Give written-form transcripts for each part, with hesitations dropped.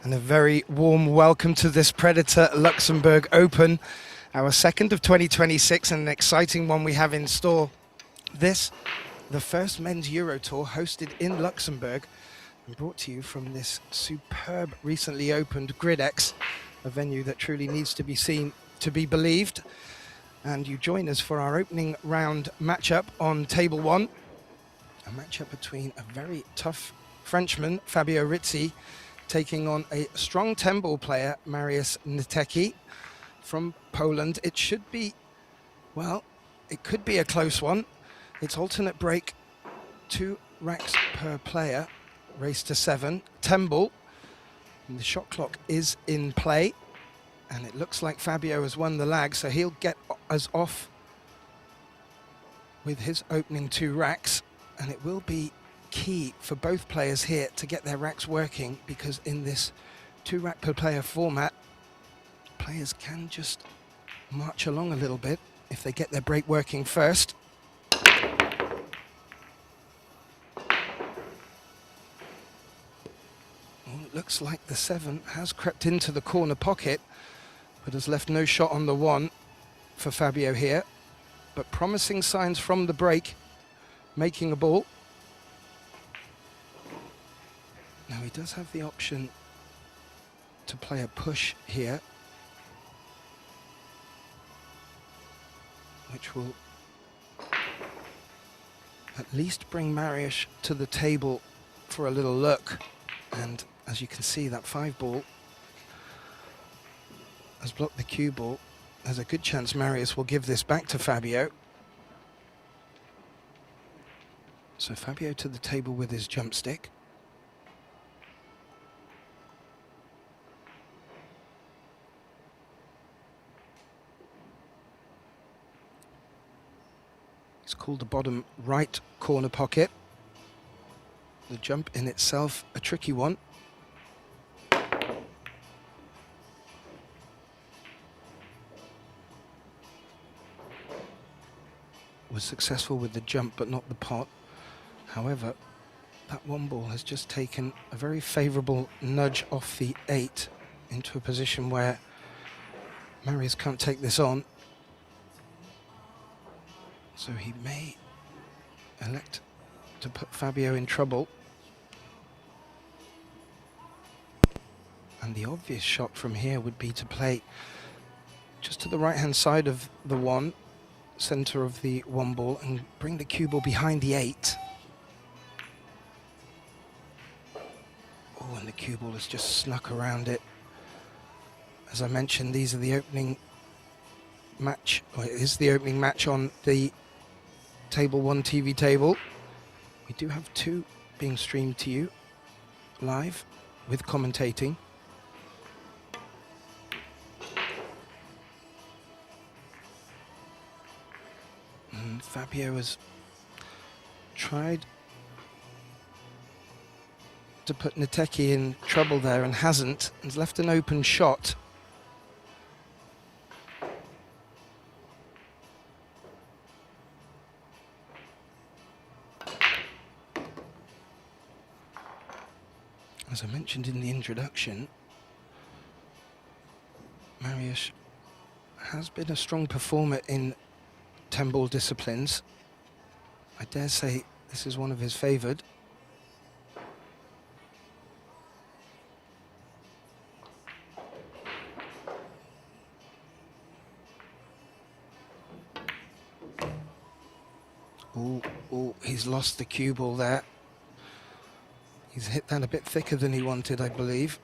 And a very warm welcome to this Predator Luxembourg Open, our second of 2026, and an exciting one we have in store. This, the first men's EUROTOUR hosted in Luxembourg and brought to you from this superb, recently opened GRIDX, a venue that truly needs to be seen to be believed. And you join us for our opening round matchup on table one, a matchup between a very tough Frenchman, Fabio Ritzy, taking on a strong 10-ball player, Mariusz Nitecki from Poland. It should be, well, it could be a close one. It's alternate break, 2 racks per player, race to 7, 10-ball. And the shot clock is in play. And it looks like Fabio has won the lag, so he'll get us off with his opening 2 racks. And it will be key for both players here to get their racks working, because in this 2 rack per player format, players can just march along a little bit if they get their break working first. Well, it looks like the 7 has crept into the corner pocket, but has left no shot on the 1 for Fabio here. But promising signs from the break, making a ball. Now he does have the option to play a push here, which will at least bring Mariusz to the table for a little look. And as you can see, that 5 ball has blocked the cue ball. There's a good chance Mariusz will give this back to Fabio. So Fabio to the table with his jump stick. It's called the bottom right corner pocket. The jump in itself a tricky one. Was successful with the jump, but not the pot. However, that 1 ball has just taken a very favorable nudge off the 8 into a position where Mariusz can't take this on. So he may elect to put Fabio in trouble. And the obvious shot from here would be to play just to the right-hand side of the 1, center of the 1 ball, and bring the cue ball behind the 8. Oh, and the cue ball has just snuck around it. As I mentioned, these are the opening match, or it is the opening match on the Table 1 TV table. We do have 2 being streamed to you live with commentating. And Fabio has tried to put Nitecki in trouble there and hasn't. He's left an open shot. As I mentioned in the introduction, Mariusz has been a strong performer in 10-ball disciplines. I dare say this is one of his favoured. Oh, he's lost the cue ball there. He's hit that a bit thicker than he wanted, I believe.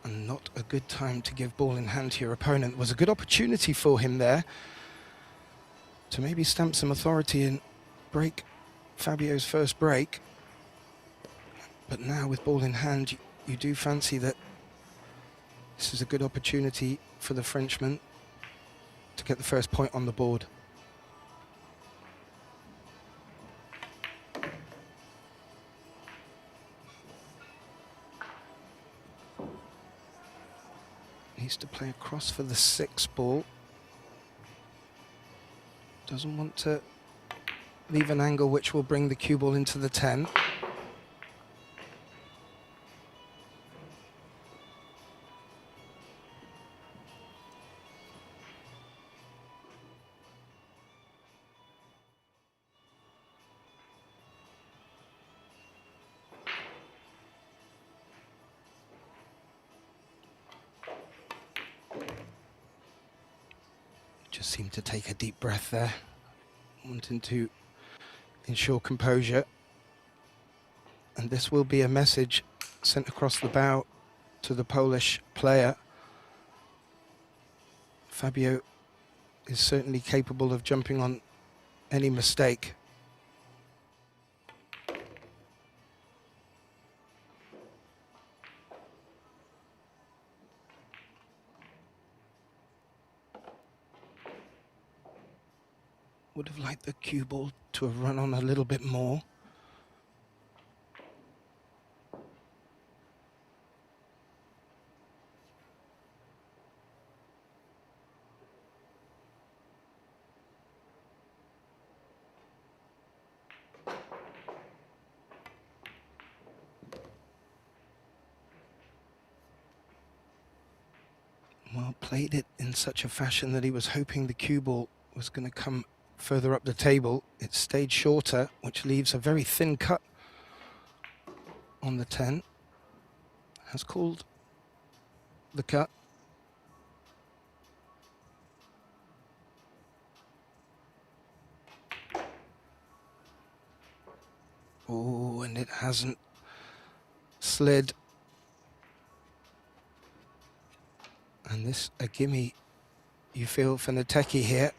And not a good time to give ball in hand to your opponent. It was a good opportunity for him there to maybe stamp some authority and break Fabio's first break. But now with ball in hand, you do fancy that this is a good opportunity for the Frenchman to get the first point on the board. Needs to play across for the 6 ball. Doesn't want to leave an angle which will bring the cue ball into the 10. Just seemed to take a deep breath there, wanting to ensure composure. And this will be a message sent across the bow to the Polish player. Fabio is certainly capable of jumping on any mistake. Would have liked the cue ball to have run on a little bit more. Well, played it in such a fashion that he was hoping the cue ball was going to come further up the table. It stayed shorter, which leaves a very thin cut on the 10. Has called the cut. Oh, and it hasn't slid. And this a gimme, you feel, for Nateki here.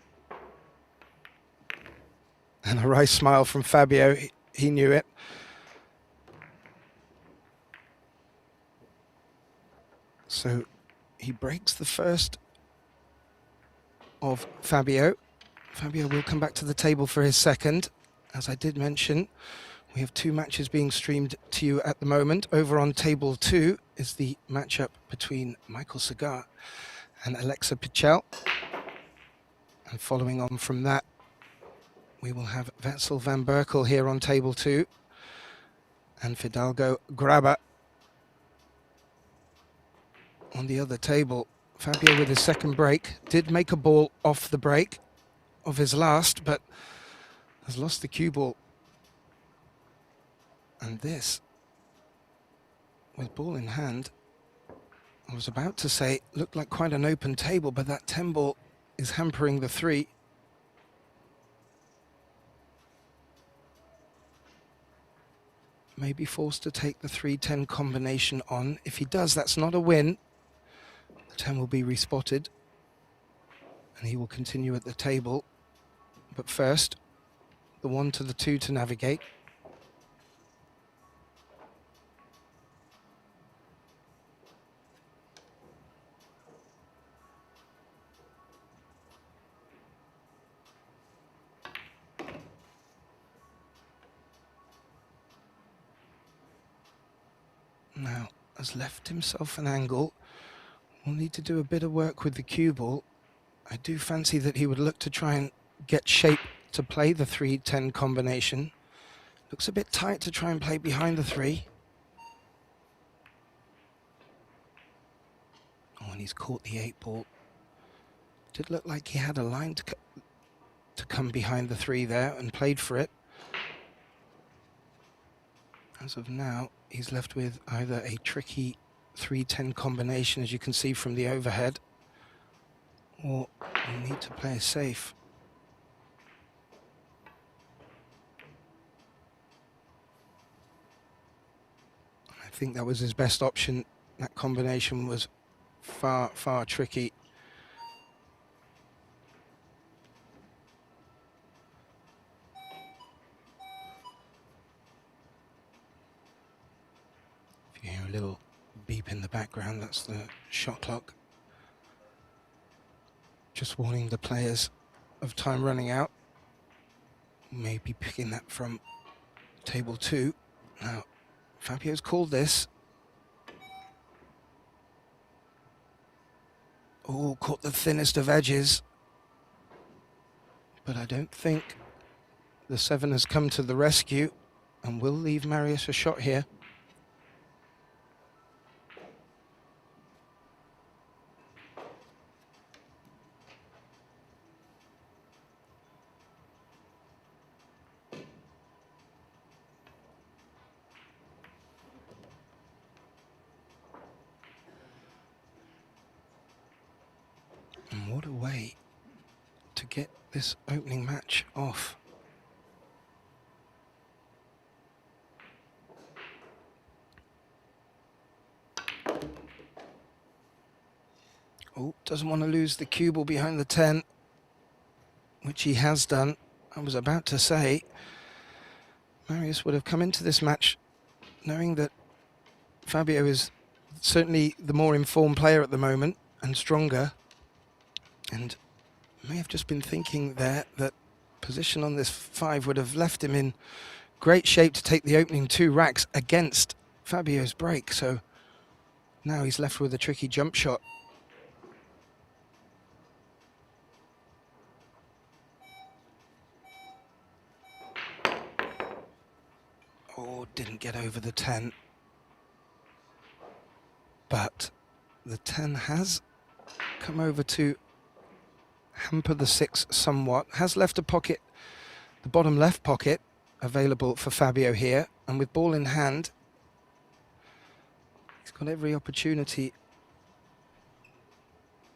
And a wry smile from Fabio, he knew it. So he breaks the first of Fabio. Fabio will come back to the table for his second. As I did mention, we have 2 matches being streamed to you at the moment. Over on table 2 is the matchup between Michael Sagar and Alexa Pichel. And following on from that, we will have Wetzel van Berkel here on table 2 and Fidalgo Graba on the other table. Fabio with his second break did make a ball off the break of his last, but has lost the cue ball. And this, with ball in hand, I was about to say, looked like quite an open table, but that 10 ball is hampering the 3. May be forced to take the 3-10 combination on. If he does, that's not a win. The 10 will be respotted, and he will continue at the table. But first, the 1 to the 2 to navigate. Now, has left himself an angle. We'll need to do a bit of work with the cue ball. I do fancy that he would look to try and get shape to play the 3-10 combination. Looks a bit tight to try and play behind the 3. Oh, and he's caught the 8 ball. Did look like he had a line to come behind the 3 there and played for it. As of now, he's left with either a tricky 3-10 combination, as you can see from the overhead, or we'll need to play it safe. I think that was his best option. That combination was far, far tricky. If you hear a little beep in the background, that's the shot clock. Just warning the players of time running out. Maybe picking that from table 2. Now, Fabio's called this. Oh, caught the thinnest of edges. But I don't think The 7 has come to the rescue and will leave Marius a shot here. And what a way to get this opening match off. Oh, doesn't want to lose the cue ball behind the 10, which he has done. I was about to say, Marius would have come into this match knowing that Fabio is certainly the more informed player at the moment and stronger, and may have just been thinking there that position on this 5 would have left him in great shape to take the opening 2 racks against Fabio's break. So now he's left with a tricky jump shot. Oh, didn't get over the 10. But the 10 has come over to hamper the 6 somewhat. Has left a pocket, the bottom left pocket, available for Fabio here. And with ball in hand, he's got every opportunity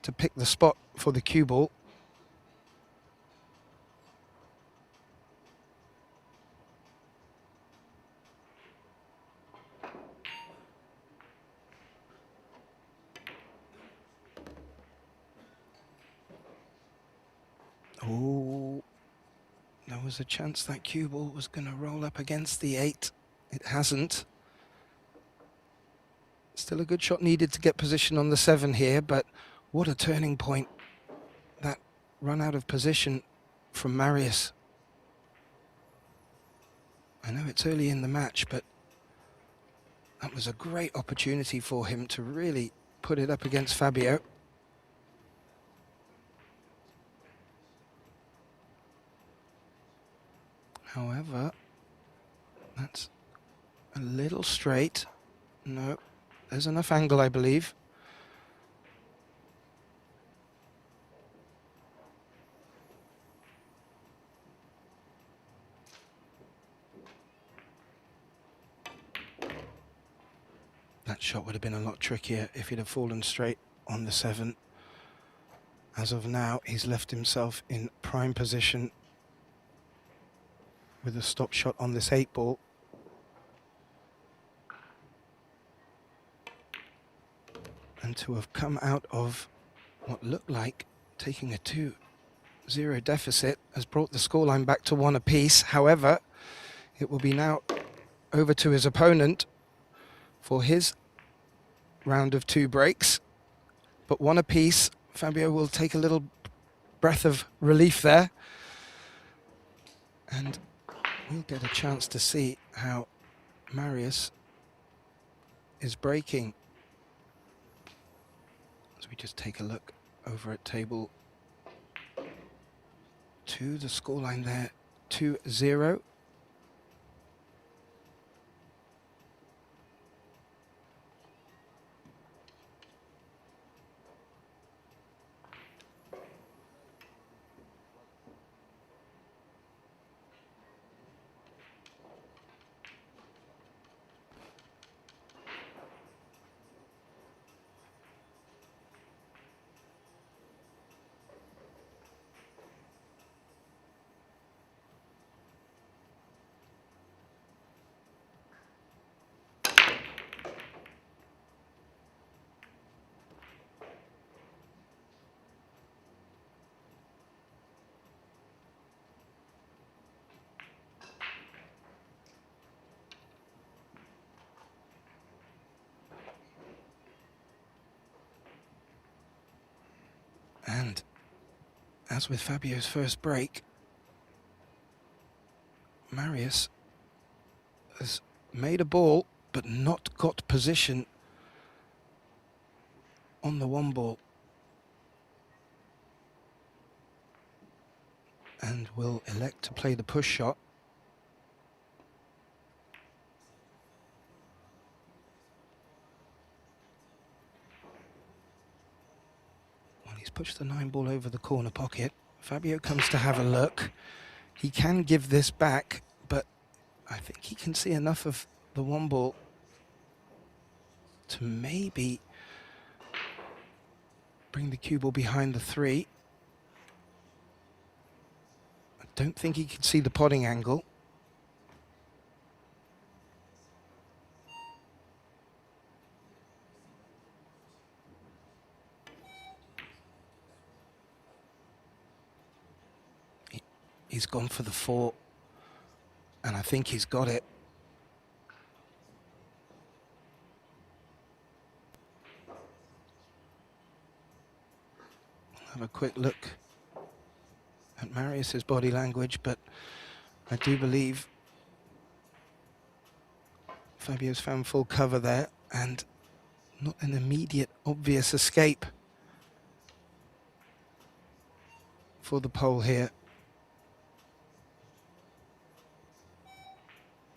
to pick the spot for the cue ball. Oh, there was a chance that cue ball was going to roll up against the 8. It hasn't. Still a good shot needed to get position on the 7 here, but what a turning point. That run out of position from Marius. I know it's early in the match, but that was a great opportunity for him to really put it up against Fabio. However, that's a little straight. No, there's enough angle, I believe. That shot would have been a lot trickier if he'd have fallen straight on the 7. As of now, he's left himself in prime position with a stop shot on this 8 ball. And to have come out of what looked like taking a 2-0 deficit has brought the scoreline back to 1 apiece. However, it will be now over to his opponent for his round of 2 breaks. But 1 apiece, Fabio will take a little breath of relief there. And we'll get a chance to see how Marius is breaking. So we just take a look over at table 2, the scoreline there, 2-0. And as with Fabio's first break, Marius has made a ball but not got position on the 1 ball. and will elect to play the push shot. Well, he's pushed the 9 ball over the corner pocket. Fabio comes to have a look. He can give this back, but I think he can see enough of the 1 ball to maybe bring the cue ball behind the 3. I don't think he can see the potting angle. He's gone for the 4, and I think he's got it. We'll have a quick look at Marius's body language, but I do believe Fabio's found full cover there, and not an immediate obvious escape for the pole here.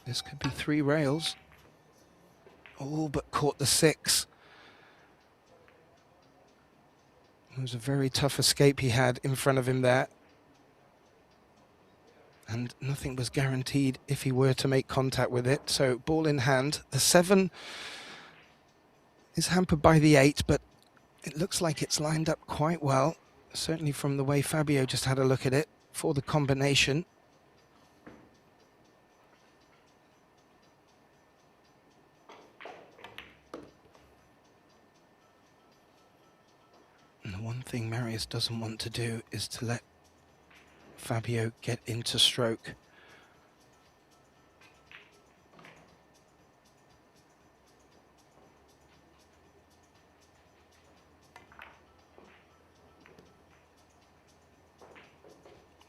This could be 3 rails. Oh, but caught the 6. It was a very tough escape he had in front of him there. And nothing was guaranteed if he were to make contact with it. So ball in hand. The 7 is hampered by the 8, but it looks like it's lined up quite well. Certainly from the way Fabio just had a look at it for the combination. And the one thing Marius doesn't want to do is to let Fabio get into stroke.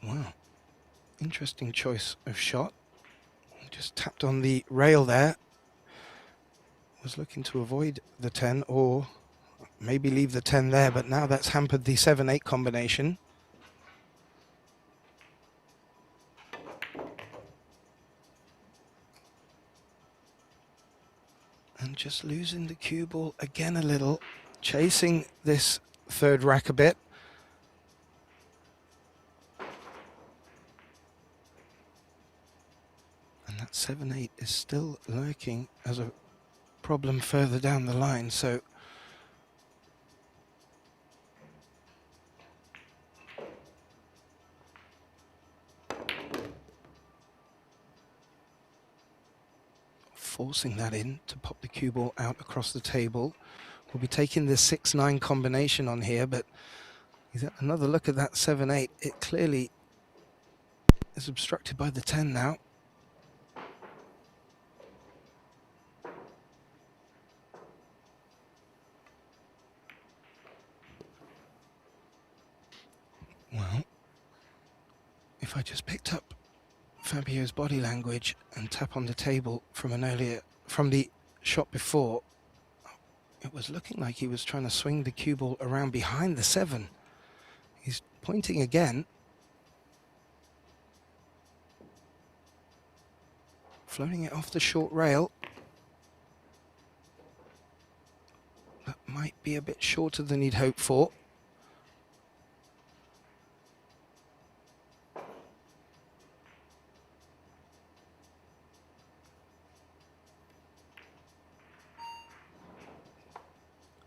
Wow, interesting choice of shot. Just tapped on the rail there. Was looking to avoid the 10 or maybe leave the 10 there, but now that's hampered the 7-8 combination. And just losing the cue ball again a little, chasing this 3rd rack a bit. And that 7-8 is still lurking as a problem further down the line, so forcing that in to pop the cue ball out across the table. We'll be taking the 6-9 combination on here, but another look at that 7-8. It clearly is obstructed by the 10 now. Well, if I just picked up Fabio's body language and tap on the table from the shot before, it was looking like he was trying to swing the cue ball around behind the 7. He's pointing again. Floating it off the short rail. That might be a bit shorter than he'd hoped for.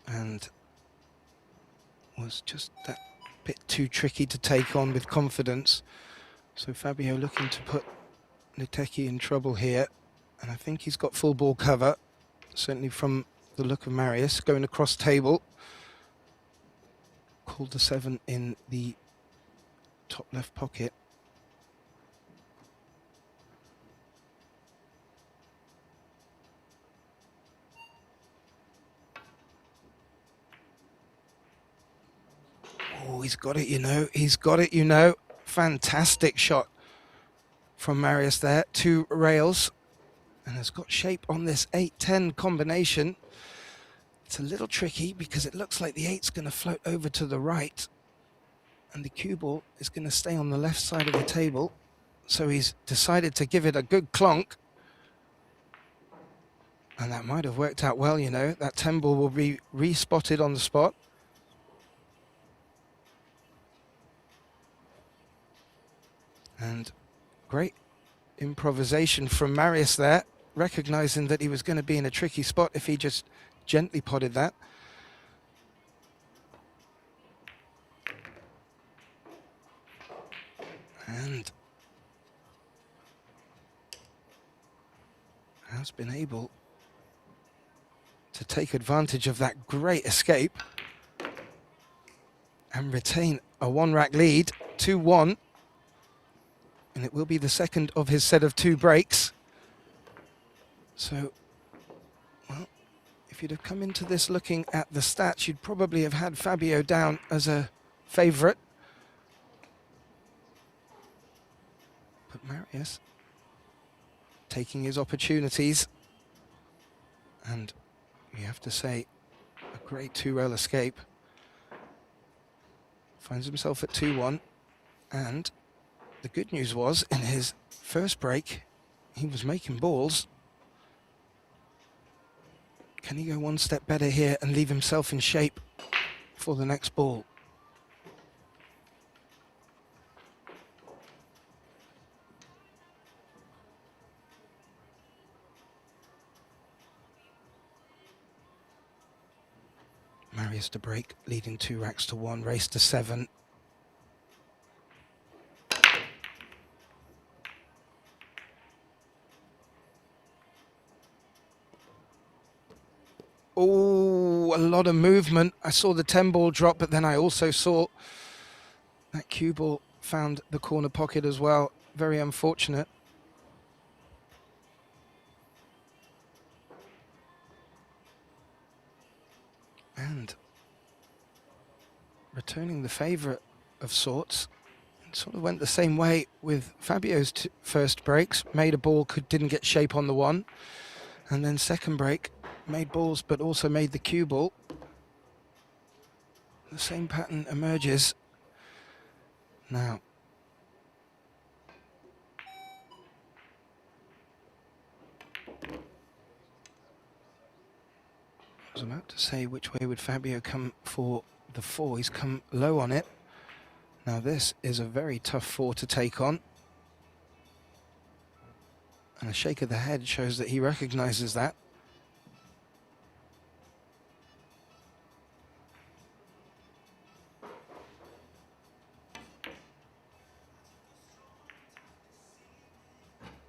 And was just that bit too tricky to take on with confidence. So Fabio looking to put Niteki in trouble here, and I think he's got full ball cover, certainly from the look of Marius. Going across table, called the 7 in the top left pocket. Oh, he's got it, you know. He's got it, you know. Fantastic shot from Marius there. 2 rails. And has got shape on this 8-10 combination. It's a little tricky because it looks like the 8's going to float over to the right. And the cue ball is going to stay on the left side of the table. So he's decided to give it a good clonk. And that might have worked out well, you know. That 10 ball will be respotted on the spot. And great improvisation from Marius there, recognizing that he was going to be in a tricky spot if he just gently potted that. And has been able to take advantage of that great escape and retain a one-rack lead, 2-1. And it will be the second of his set of 2 breaks. So, well, if you'd have come into this looking at the stats, you'd probably have had Fabio down as a favourite. But Marius taking his opportunities. And you have to say, a great 2-rail escape. Finds himself at 2-1. And the good news was, in his first break, he was making balls. Can he go one step better here and leave himself in shape for the next ball? Marius to break, leading 2 racks to 1, race to 7. Oh, a lot of movement. I saw the 10 ball drop, but then I also saw that cue ball found the corner pocket as well. Very unfortunate. And returning the favourite of sorts, it sort of went the same way with Fabio's first breaks. Made a ball, didn't get shape on the one. And then second break, made balls, but also made the cue ball. The same pattern emerges now. I was about to say, which way would Fabio come for the 4? He's come low on it. Now this is a very tough 4 to take on. And a shake of the head shows that he recognizes that.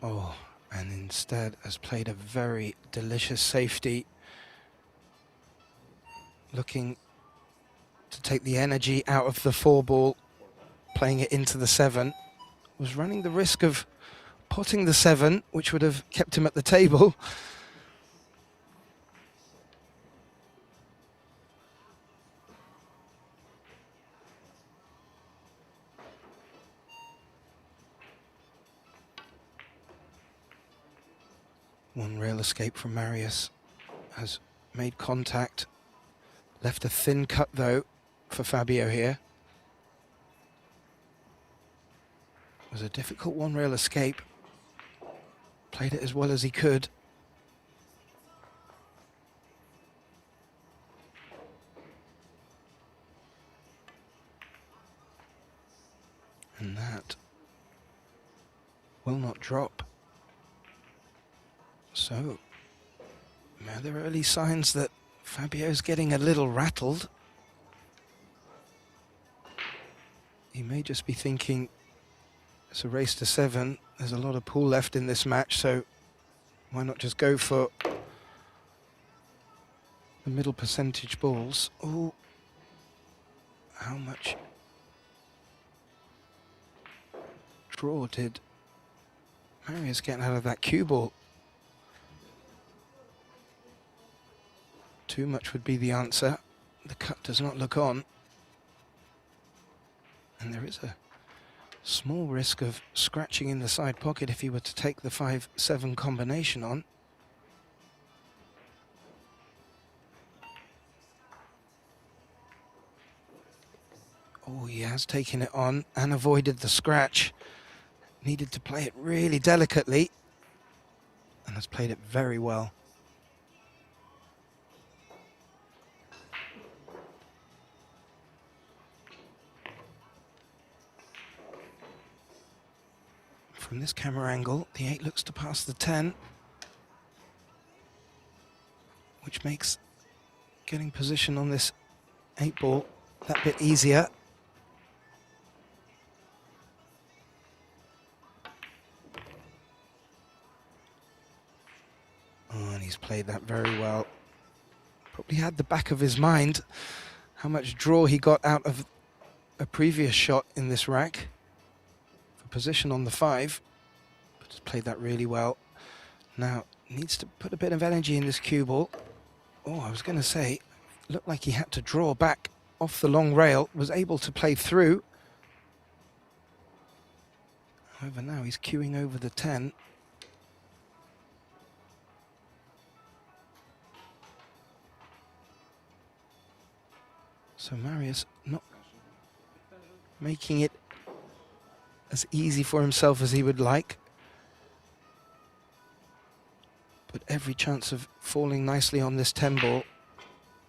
Oh, and instead has played a very delicious safety, looking to take the energy out of the 4 ball, playing it into the 7. Was running the risk of potting the 7, which would have kept him at the table. One rail escape from Marius, has made contact, left a thin cut though for Fabio here. It was a difficult one rail escape, played it as well as he could. And that will not drop. So, now there are early signs that Fabio's getting a little rattled. He may just be thinking, it's a race to 7. There's a lot of pool left in this match, so why not just go for the middle percentage balls? Oh, how much draw did Marius get out of that cue ball? Too much would be the answer. The cut does not look on. And there is a small risk of scratching in the side pocket if he were to take the 5-7 combination on. Oh, Oh, he has taken it on and avoided the scratch. Needed to play it really delicately and has played it very well. From this camera angle, the 8 looks to pass the 10, which makes getting position on this 8 ball that bit easier. Oh, and he's played that very well. Probably had the back of his mind how much draw he got out of a previous shot in this rack for position on the 5, but has played that really well. Now needs to put a bit of energy in this cue ball. Oh, I was going to say, looked like he had to draw back off the long rail, was able to play through. However, now he's cueing over the 10. So Marius not making it as easy for himself as he would like, but every chance of falling nicely on this 10 ball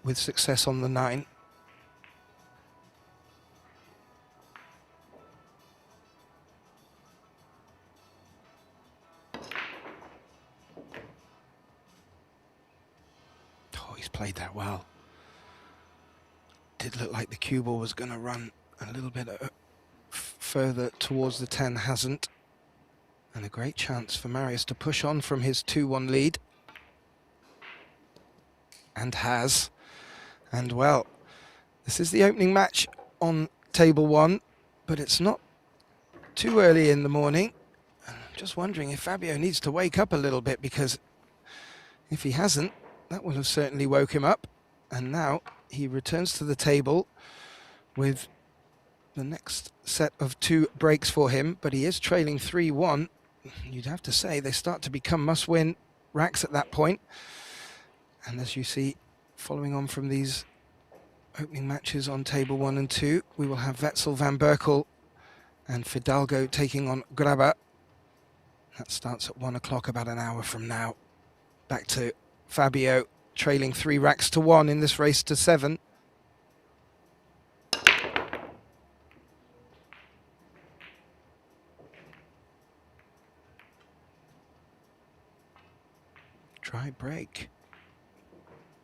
with success on the 9. Oh, he's played that well. Did look like the cue ball was going to run a little bit further towards the 10, hasn't. And a great chance for Marius to push on from his 2-1 lead. And has. And well, this is the opening match on table 1, but it's not too early in the morning. I'm just wondering if Fabio needs to wake up a little bit, because if he hasn't, that will have certainly woke him up. And now he returns to the table with the next set of 2 breaks for him, but he is trailing 3-1. You'd have to say they start to become must-win racks at that point. And as you see, following on from these opening matches on table 1 and 2, we will have Wetzel, Van Berkel and Fidalgo taking on Graba. That starts at 1 o'clock, about an hour from now. Back to Fabio, trailing 3 racks to 1 in this race to 7. Try break,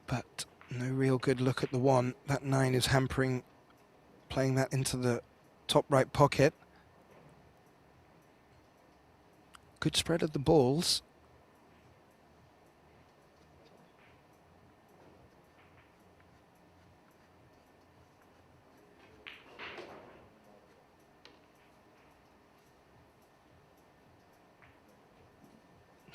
but no real good look at the 1. That 9 is hampering, playing that into the top right pocket. Good spread of the balls.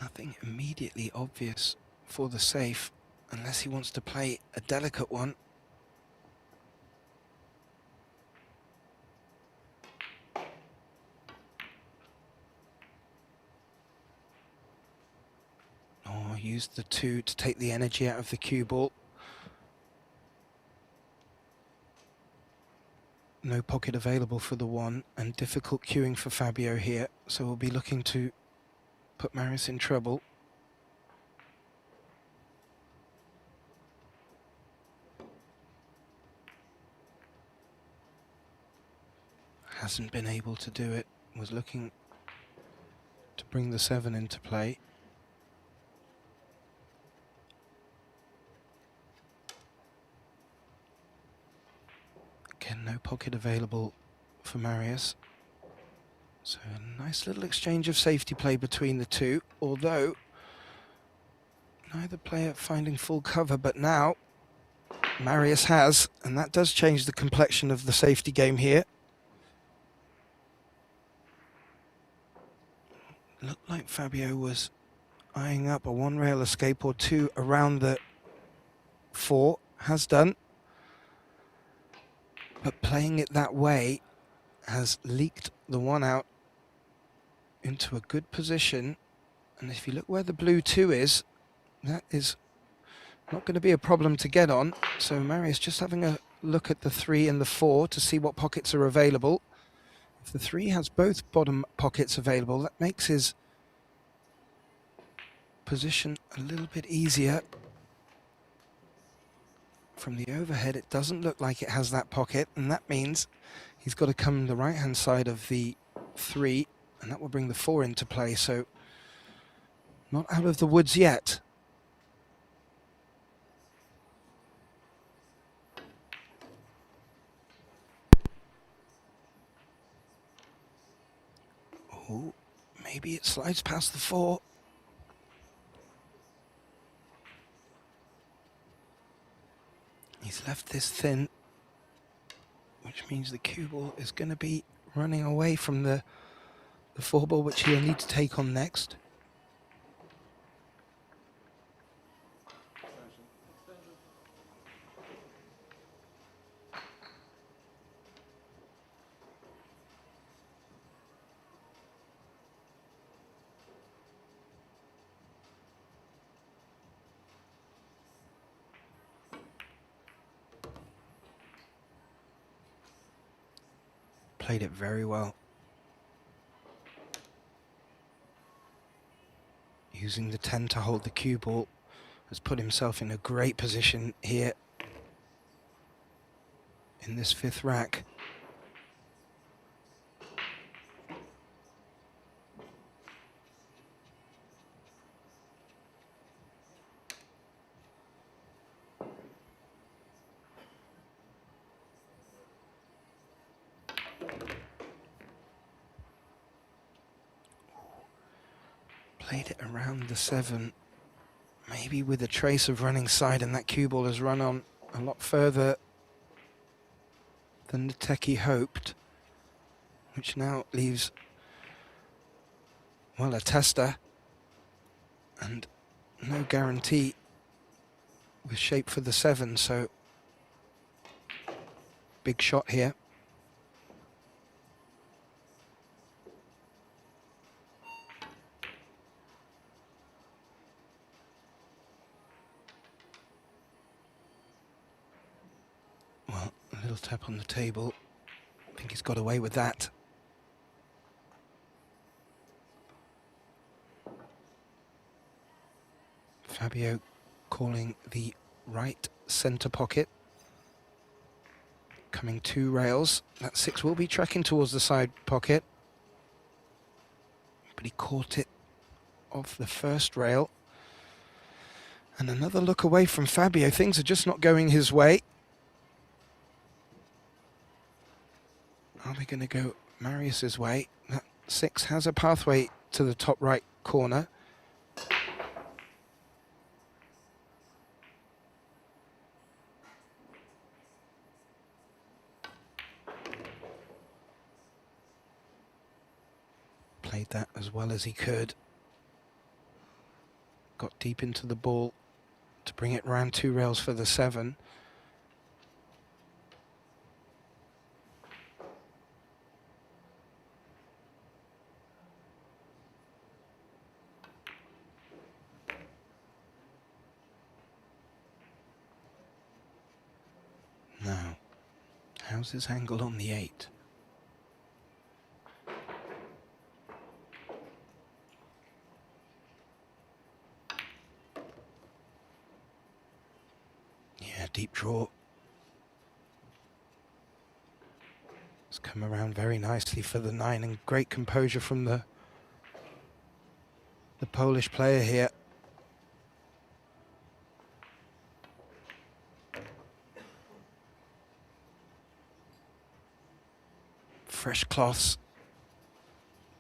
Nothing immediately obvious for the safe, unless he wants to play a delicate one. Or use the 2 to take the energy out of the cue ball. No pocket available for the 1, and difficult cueing for Fabio here, so we'll be looking to put Marius in trouble. Hasn't been able to do it. Was looking to bring the 7 into play. Again, no pocket available for Marius. So a nice little exchange of safety play between the 2, although neither player finding full cover, but now Marius has, and that does change the complexion of the safety game here. Looked like Fabio was eyeing up a 1 rail escape or 2 around the 4, has done. But playing it that way has leaked the 1 out into a good position. And if you look where the blue 2 is, that is not going to be a problem to get on. So Marius just having a look at the 3 and the 4 to see what pockets are available. If the 3 has both bottom pockets available, that makes his position a little bit easier. From the overhead, it doesn't look like it has that pocket, and that means he's got to come the right-hand side of the 3, and that will bring the 4 into play, so not out of the woods yet. Oh, maybe it slides past the 4. He's left this thin, which means the cue ball is going to be running away from the 4 ball, which he'll need to take on next. Played it very well. Using the 10 to hold the cue ball, has put himself in a great position here in this 5th rack. Played it around the 7, maybe with a trace of running side, and that cue ball has run on a lot further than the techie hoped, which now leaves, well, a tester and no guarantee with shape for the 7, so big shot here. Well, a little tap on the table. I think he's got away with that. Fabio calling the right centre pocket. Coming 2 rails. That 6 will be tracking towards the side pocket. But he caught it off the first rail. And another look away from Fabio. Things are just not going his way. Are we going to go Marius's way? That 6 has a pathway to the top right corner. Played that as well as he could. Got deep into the ball to bring it round 2 rails for the 7. Now, how's his angle on the 8? Yeah, deep draw. It's come around very nicely for the 9, and great composure from the Polish player here. Fresh cloths,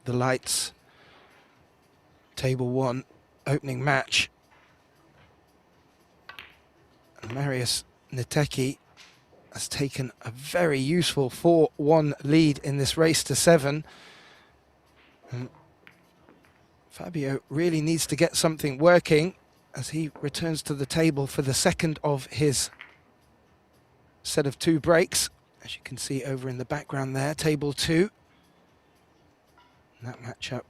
the lights, table 1, opening match. And Marius Nitecki has taken a very useful 4-1 lead in this race to 7. And Fabio really needs to get something working as he returns to the table for the second of his set of 2 breaks. As you can see over in the background there, table 2. And that matchup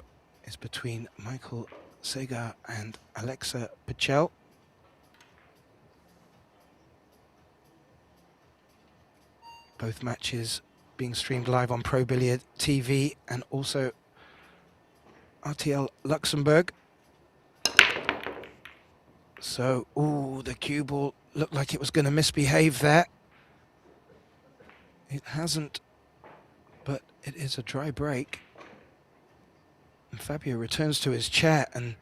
is between Michael Segar and Alexa Pichel. Both matches being streamed live on Pro Billiard TV and also RTL Luxembourg. So, ooh, the cue ball looked like it was going to misbehave there. It hasn't, but it is a dry break. And Fabio returns to his chair and,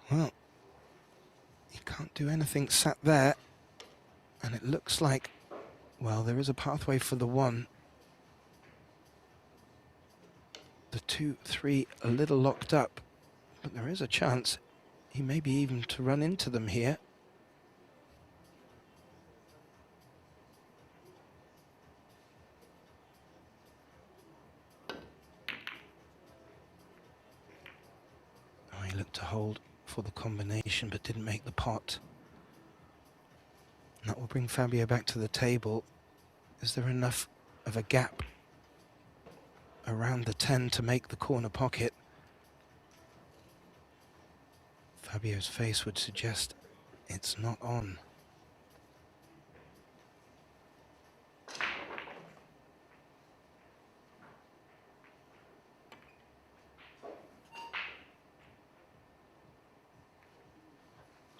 well, he can't do anything sat there. And it looks like, well, there is a pathway for the 1. The 2, 3, a little locked up, but there is a chance he may be even to run into them here. Oh, he looked to hold for the combination, but didn't make the pot. And that will bring Fabio back to the table. Is there enough of a gap around the 10 to make the corner pocket? Fabio's face would suggest it's not on.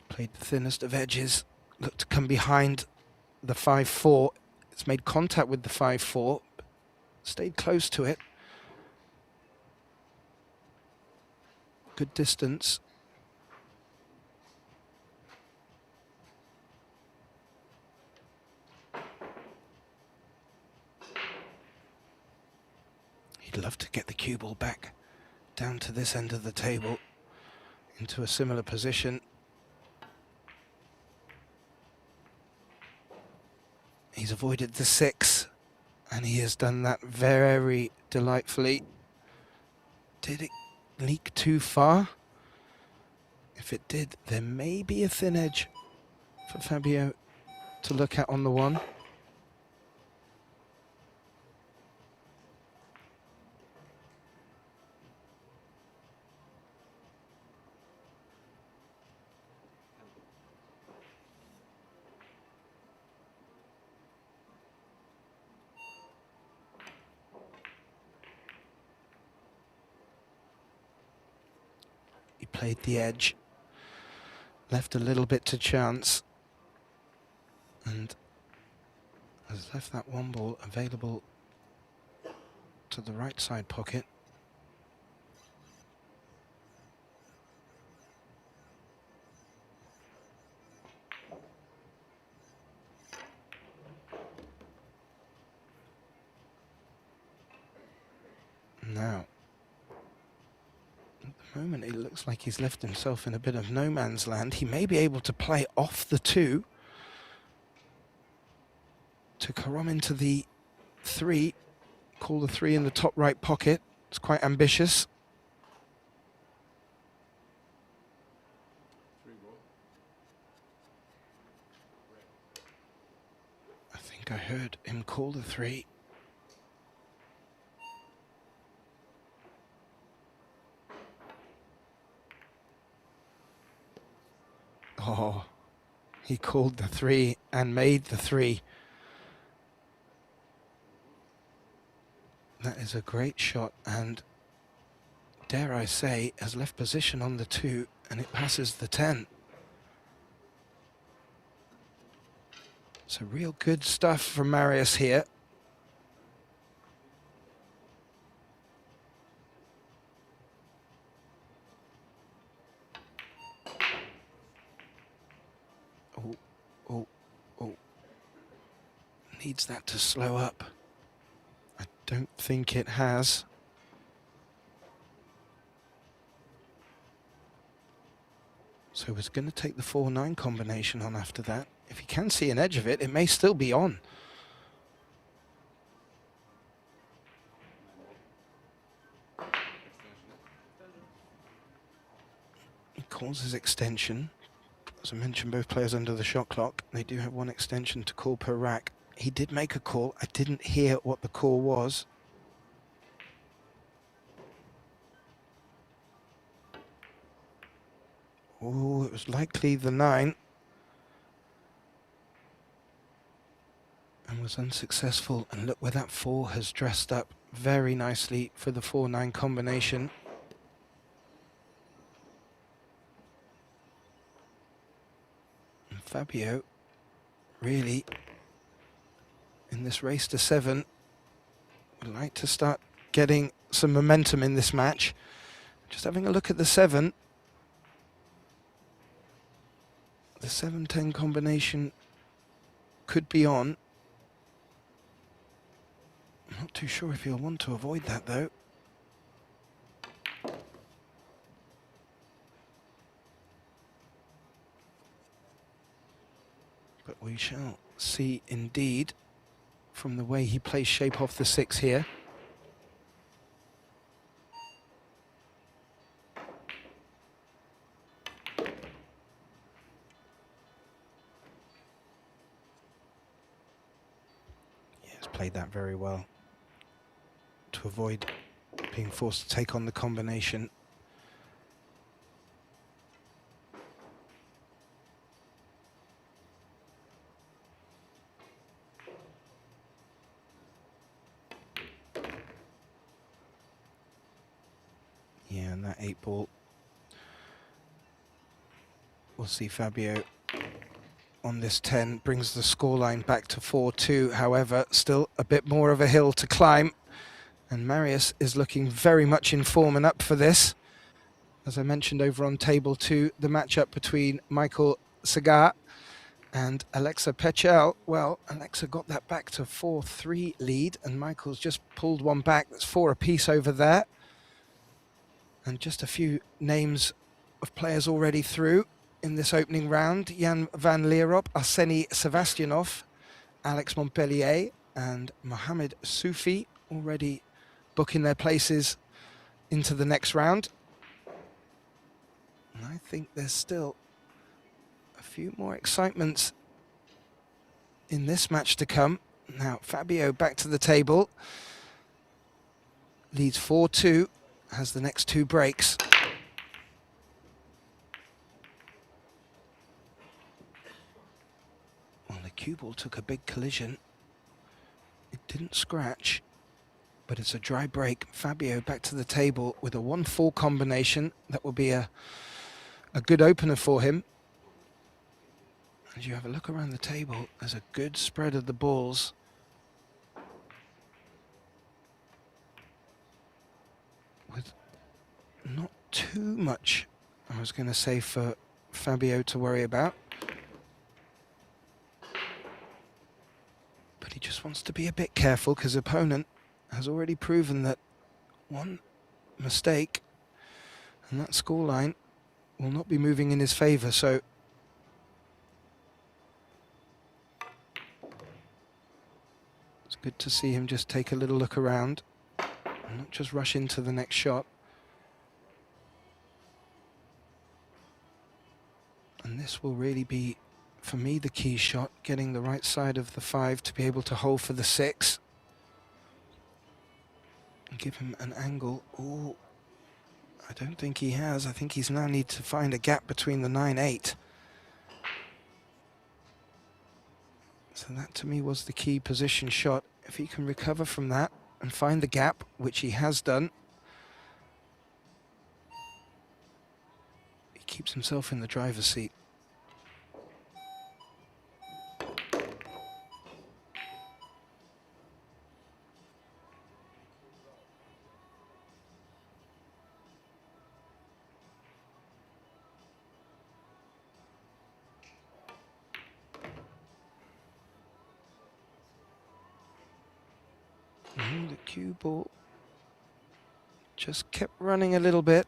Played the thinnest of edges, looked to come behind the 5-4. It's made contact with the 5-4, stayed close to it. Good distance. He'd love to get the cue ball back down to this end of the table into a similar position. He's avoided the 6, and he has done that very delightfully. Did it leak too far? If it did, there may be a thin edge for Fabio to look at on the 1. He played the edge, left a little bit to chance, and has left that 1 ball available to the right side pocket. Now, at the moment it looks like he's left himself in a bit of no man's land. He may be able to play off the 2 to carom into the 3, call the 3 in the top right pocket. It's quite ambitious. I think I heard him call the 3. Oh, he called the 3 and made the 3. That is a great shot, and dare I say, has left position on the 2, and it passes the 10. So real good stuff from Marius here. Oh. Needs that to slow up. I don't think it has. So he's going to take the 4-9 combination on after that. If he can see an edge of it, it may still be on. He calls his extension. As I mentioned, both players under the shot clock. They do have 1 extension to call per rack. He did make a call. I didn't hear what the call was. Oh, it was likely the 9. and was unsuccessful. And look where that 4 has dressed up very nicely for the 4-9 combination. And Fabio really, in this race to 7, would like to start getting some momentum in this match. Just having a look at the 7. The 7-10 combination could be on. I'm not too sure if he'll want to avoid that though. But we shall see indeed from the way he plays shape off the 6 here. Yes, played that very well to avoid being forced to take on the combination. Yeah, and that 8 ball, we'll see Fabio on this 10 brings the scoreline back to 4-2. However, still a bit more of a hill to climb, and Marius is looking very much in form and up for this. As I mentioned over on table 2, the matchup between Michael Sagat and Alexa Pechel. Well, Alexa got that back to 4-3 lead, and Michael's just pulled one back. That's 4 apiece over there. And just a few names of players already through in this opening round. Jan van Lierop, Arseny Sebastianov, Alex Montpellier and Mohamed Soufi already booking their places into the next round. And I think there's still a few more excitements in this match to come. Now Fabio back to the table, leads 4-2, has the next 2 breaks. Well, the cue ball took a big collision. It didn't scratch, but it's a dry break. Fabio back to the table with a 1-4 combination. That will be a good opener for him. As you have a look around the table, there's a good spread of the balls. With not too much, I was going to say, for Fabio to worry about. But he just wants to be a bit careful because opponent has already proven that one mistake and that scoreline will not be moving in his favour. So it's good to see him just take a little look around and not just rush into the next shot. And this will really be, for me, the key shot, getting the right side of the 5 to be able to hold for the 6. And give him an angle. Oh, I don't think he has. I think he's now need to find a gap between the 9-8. So that to me was the key position shot. If he can recover from that and find the gap, which he has done, he keeps himself in the driver's seat. And the cue ball just kept running a little bit.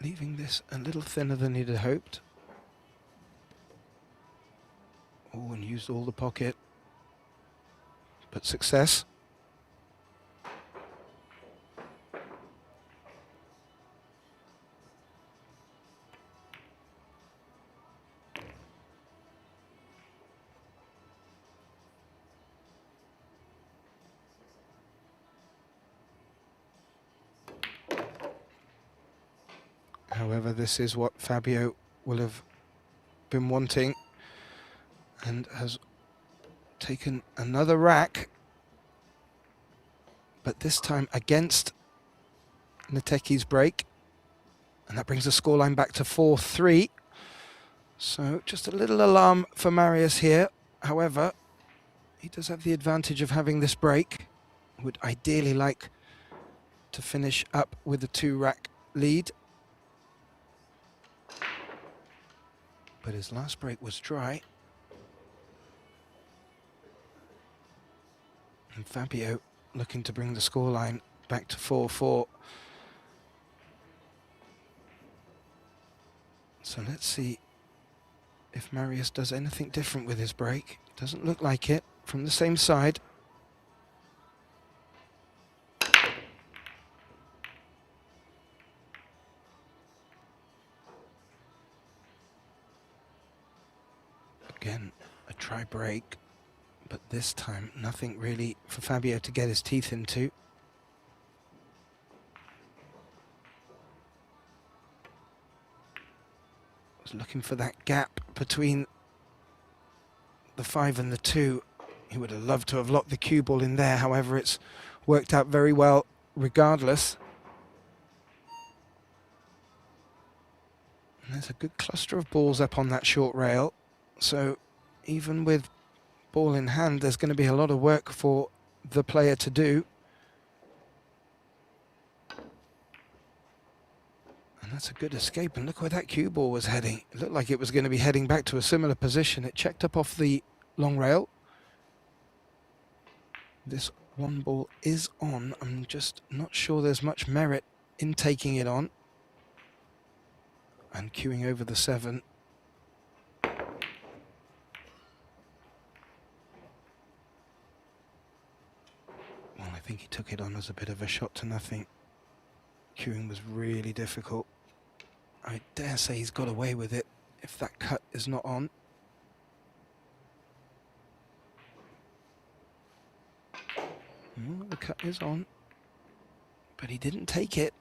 Leaving this a little thinner than he'd hoped. Oh, and used all the pocket. But success. However, this is what Fabio will have been wanting, and has taken another rack, but this time against Nateki's break, and that brings the scoreline back to 4-3. So just a little alarm for Marius here. However, he does have the advantage of having this break. Would ideally like to finish up with a 2-rack lead. But his last break was dry. And Fabio looking to bring the scoreline back to 4-4. So let's see if Marius does anything different with his break. Doesn't look like it from the same side. Again, a try break, but this time nothing really for Fabio to get his teeth into. Was looking for that gap between the 5 and the 2. He would have loved to have locked the cue ball in there. However, it's worked out very well regardless. And there's a good cluster of balls up on that short rail. So even with ball in hand, there's going to be a lot of work for the player to do. And that's a good escape. And look where that cue ball was heading. It looked like it was going to be heading back to a similar position. It checked up off the long rail. This one ball is on. I'm just not sure there's much merit in taking it on. And cueing over the 7. Well, I think he took it on as a bit of a shot to nothing. Cueing was really difficult. I dare say he's got away with it if that cut is not on. Well, the cut is on, but he didn't take it.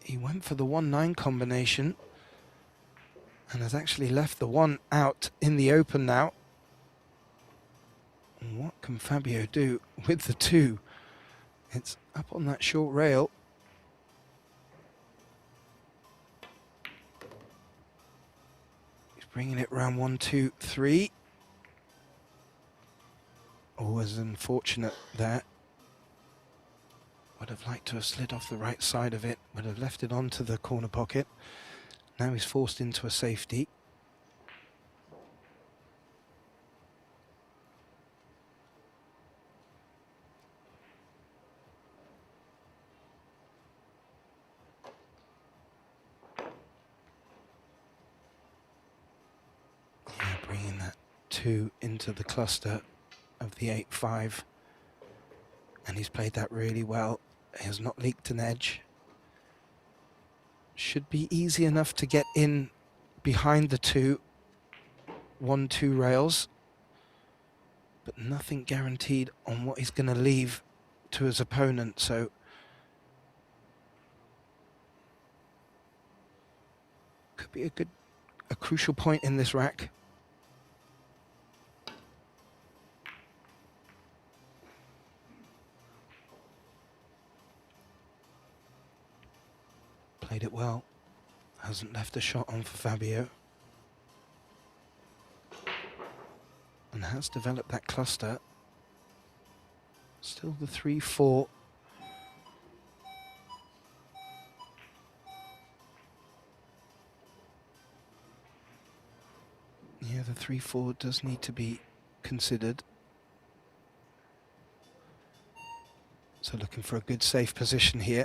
He went for the 1-9 combination and has actually left the 1 out in the open now. And what can Fabio do with the 2? It's up on that short rail. He's bringing it round 1, 2, 3. Always unfortunate there. Would have liked to have slid off the right side of it, would have left it onto the corner pocket. Now he's forced into a safety. Yeah, bringing that 2 into the cluster of the 8-5. And he's played that really well. He has not leaked an edge. Should be easy enough to get in behind the 2, 1-2 rails. But nothing guaranteed on what he's going to leave to his opponent. So could be a crucial point in this rack. Played it well. Hasn't left a shot on for Fabio. And has developed that cluster. Still the 3-4. Yeah, the 3-4 does need to be considered. So looking for a good safe position here.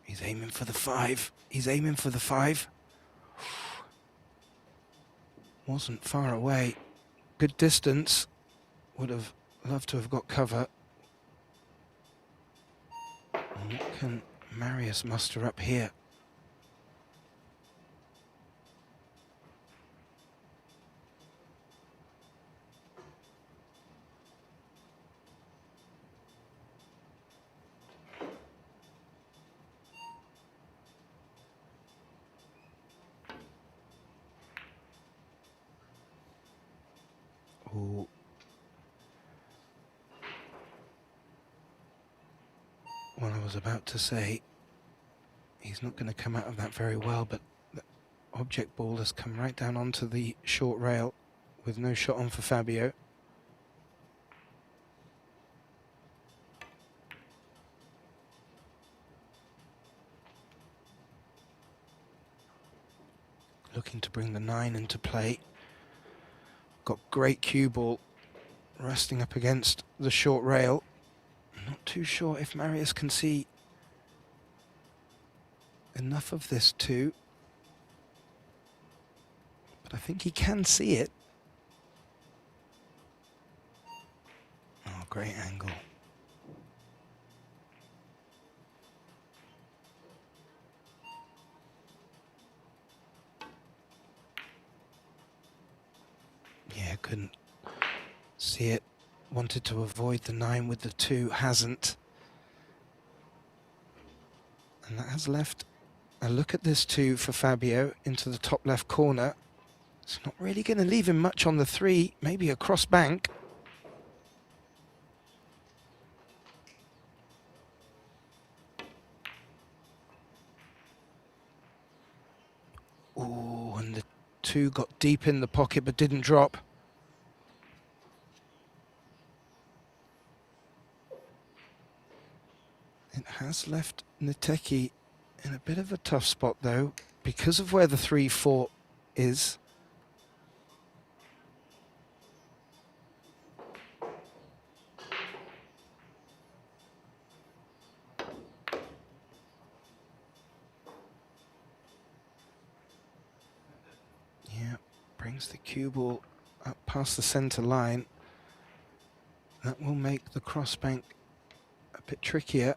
He's aiming for the 5. He's aiming for the 5. Wasn't far away. Good distance. Would have loved to have got cover. And what can Marius muster up here? was about to say, he's not going to come out of that very well, but the object ball has come right down onto the short rail with no shot on for Fabio. Looking to bring the 9 into play. Got great cue ball resting up against the short rail. I'm not too sure if Marius can see enough of this too, but I think he can see it. Oh, great angle. Yeah, couldn't see it. Wanted to avoid the 9 with the 2, hasn't. And that has left a look at this 2 for Fabio into the top left corner. It's not really going to leave him much on the 3, maybe a cross bank. Oh, and the 2 got deep in the pocket but didn't drop. It has left Niteki in a bit of a tough spot though, because of where the 3-4 is. Yeah, brings the cue ball up past the center line. That will make the cross bank a bit trickier.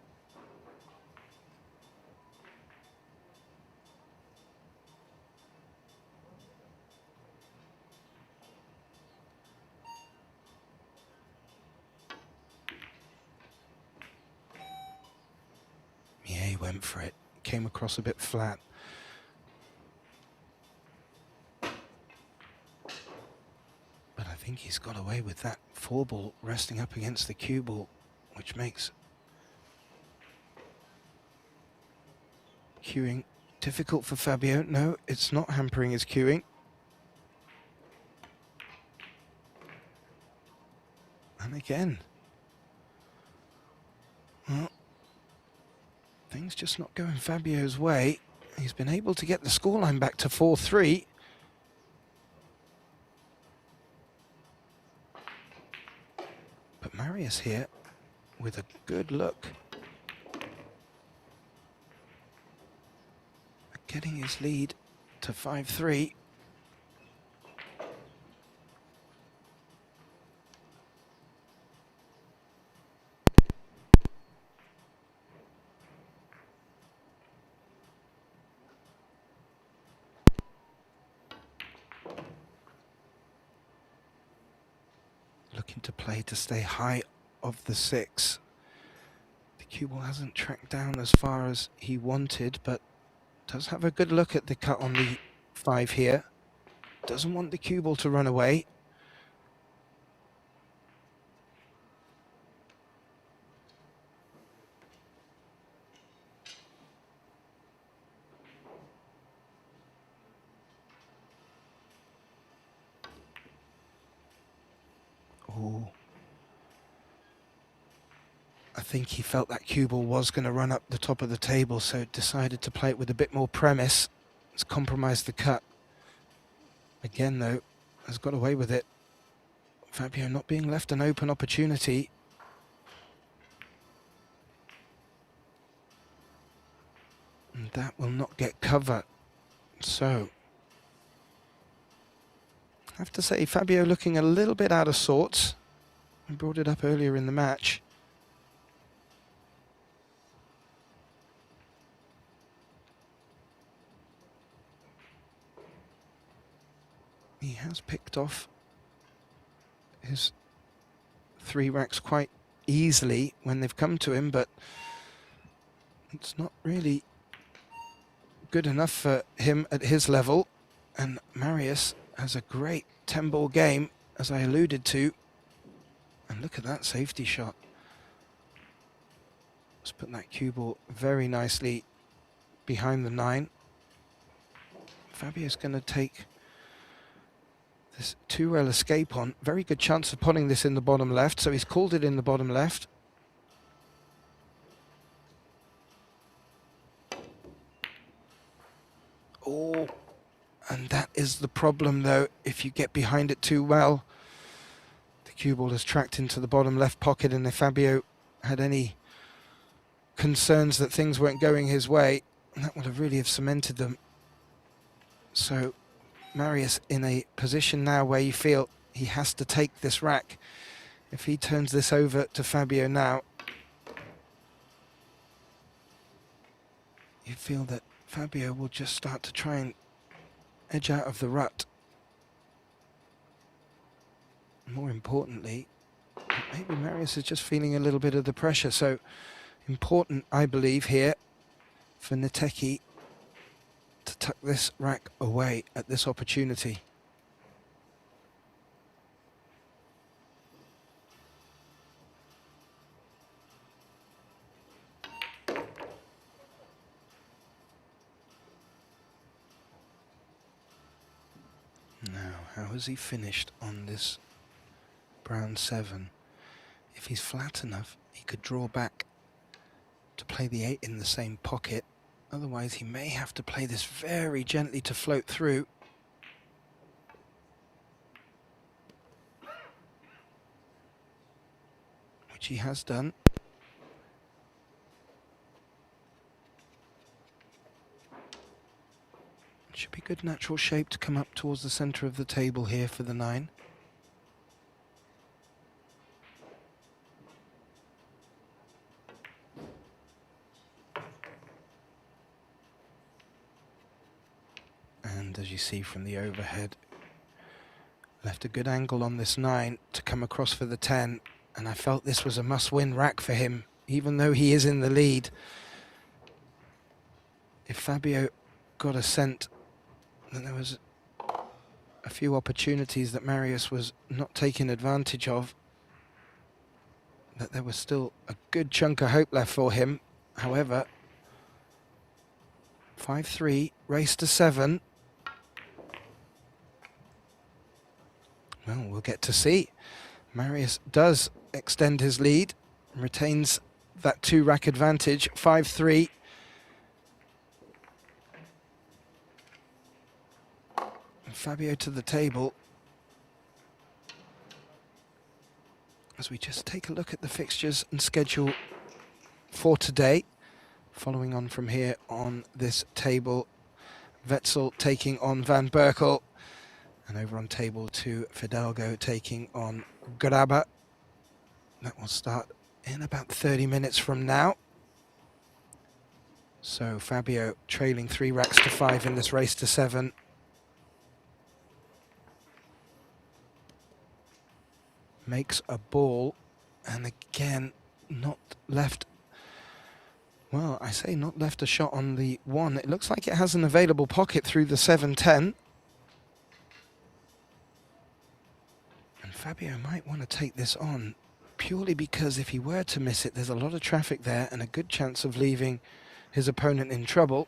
Yeah, he went for it. Came across a bit flat. But I think he's got away with that 4 ball resting up against the cue ball, which makes cueing difficult for Fabio. No, it's not hampering his cueing. And again. Well, things just not going Fabio's way. He's been able to get the scoreline back to 4-3. But Marius here with a good look at getting his lead to 5-3. Looking to play to stay high of the 6. The cue ball hasn't tracked down as far as he wanted, but does have a good look at the cut on the 5 here. Doesn't want the cue ball to run away. Oh, I think he felt that cue ball was going to run up the top of the table, so decided to play it with a bit more premise. It's compromised the cut. Again, though, has got away with it. Fabio not being left an open opportunity. And that will not get cover. So, I have to say, Fabio looking a little bit out of sorts. I brought it up earlier in the match. He has picked off his 3 racks quite easily when they've come to him, but it's not really good enough for him at his level. And Marius has a great 10-ball game, as I alluded to. And look at that safety shot. Let's put that cue ball very nicely behind the 9. Fabio's going to take this 2-rail escape on. Very good chance of putting this in the bottom left, so he's called it in the bottom left. Oh, and that is the problem though. If you get behind it too well, the cue ball is tracked into the bottom left pocket, and if Fabio had any concerns that things weren't going his way, that would have really have cemented them. So Marius in a position now where you feel he has to take this rack. If he turns this over to Fabio now, you feel that Fabio will just start to try and edge out of the rut. More importantly, maybe Marius is just feeling a little bit of the pressure. So important, I believe, here for Niteki to tuck this rack away at this opportunity. Now, how has he finished on this brown 7? If he's flat enough, he could draw back to play the 8 in the same pocket. Otherwise, he may have to play this very gently to float through. Which he has done. Should be good natural shape to come up towards the center of the table here for the 9. And as you see from the overhead, left a good angle on this 9 to come across for the 10, and I felt this was a must-win rack for him, even though he is in the lead. If Fabio got a scent, then there was a few opportunities that Marius was not taking advantage of, that there was still a good chunk of hope left for him. However, 5-3, race to 7. Well, we'll get to see. Marius does extend his lead, retains that 2-rack advantage, 5-3. Fabio to the table. As we just take a look at the fixtures and schedule for today. Following on from here on this table, Wetzel taking on Van Berkel. And over on table 2, Fidalgo taking on Graba. That will start in about 30 minutes from now. So Fabio trailing 3 racks to 5 in this race to 7. Makes a ball, and again, not left, well, I say not left a shot on the 1. It looks like it has an available pocket through the 7-10. And Fabio might want to take this on, purely because if he were to miss it, there's a lot of traffic there and a good chance of leaving his opponent in trouble.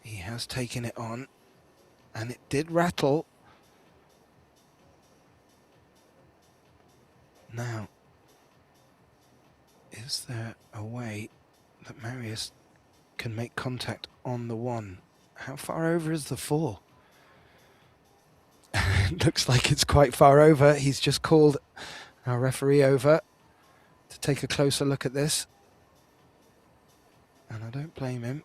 He has taken it on, and it did rattle. Now, is there a way that Marius can make contact on the 1? How far over is the 4? It looks like it's quite far over. He's just called our referee over to take a closer look at this, and I don't blame him.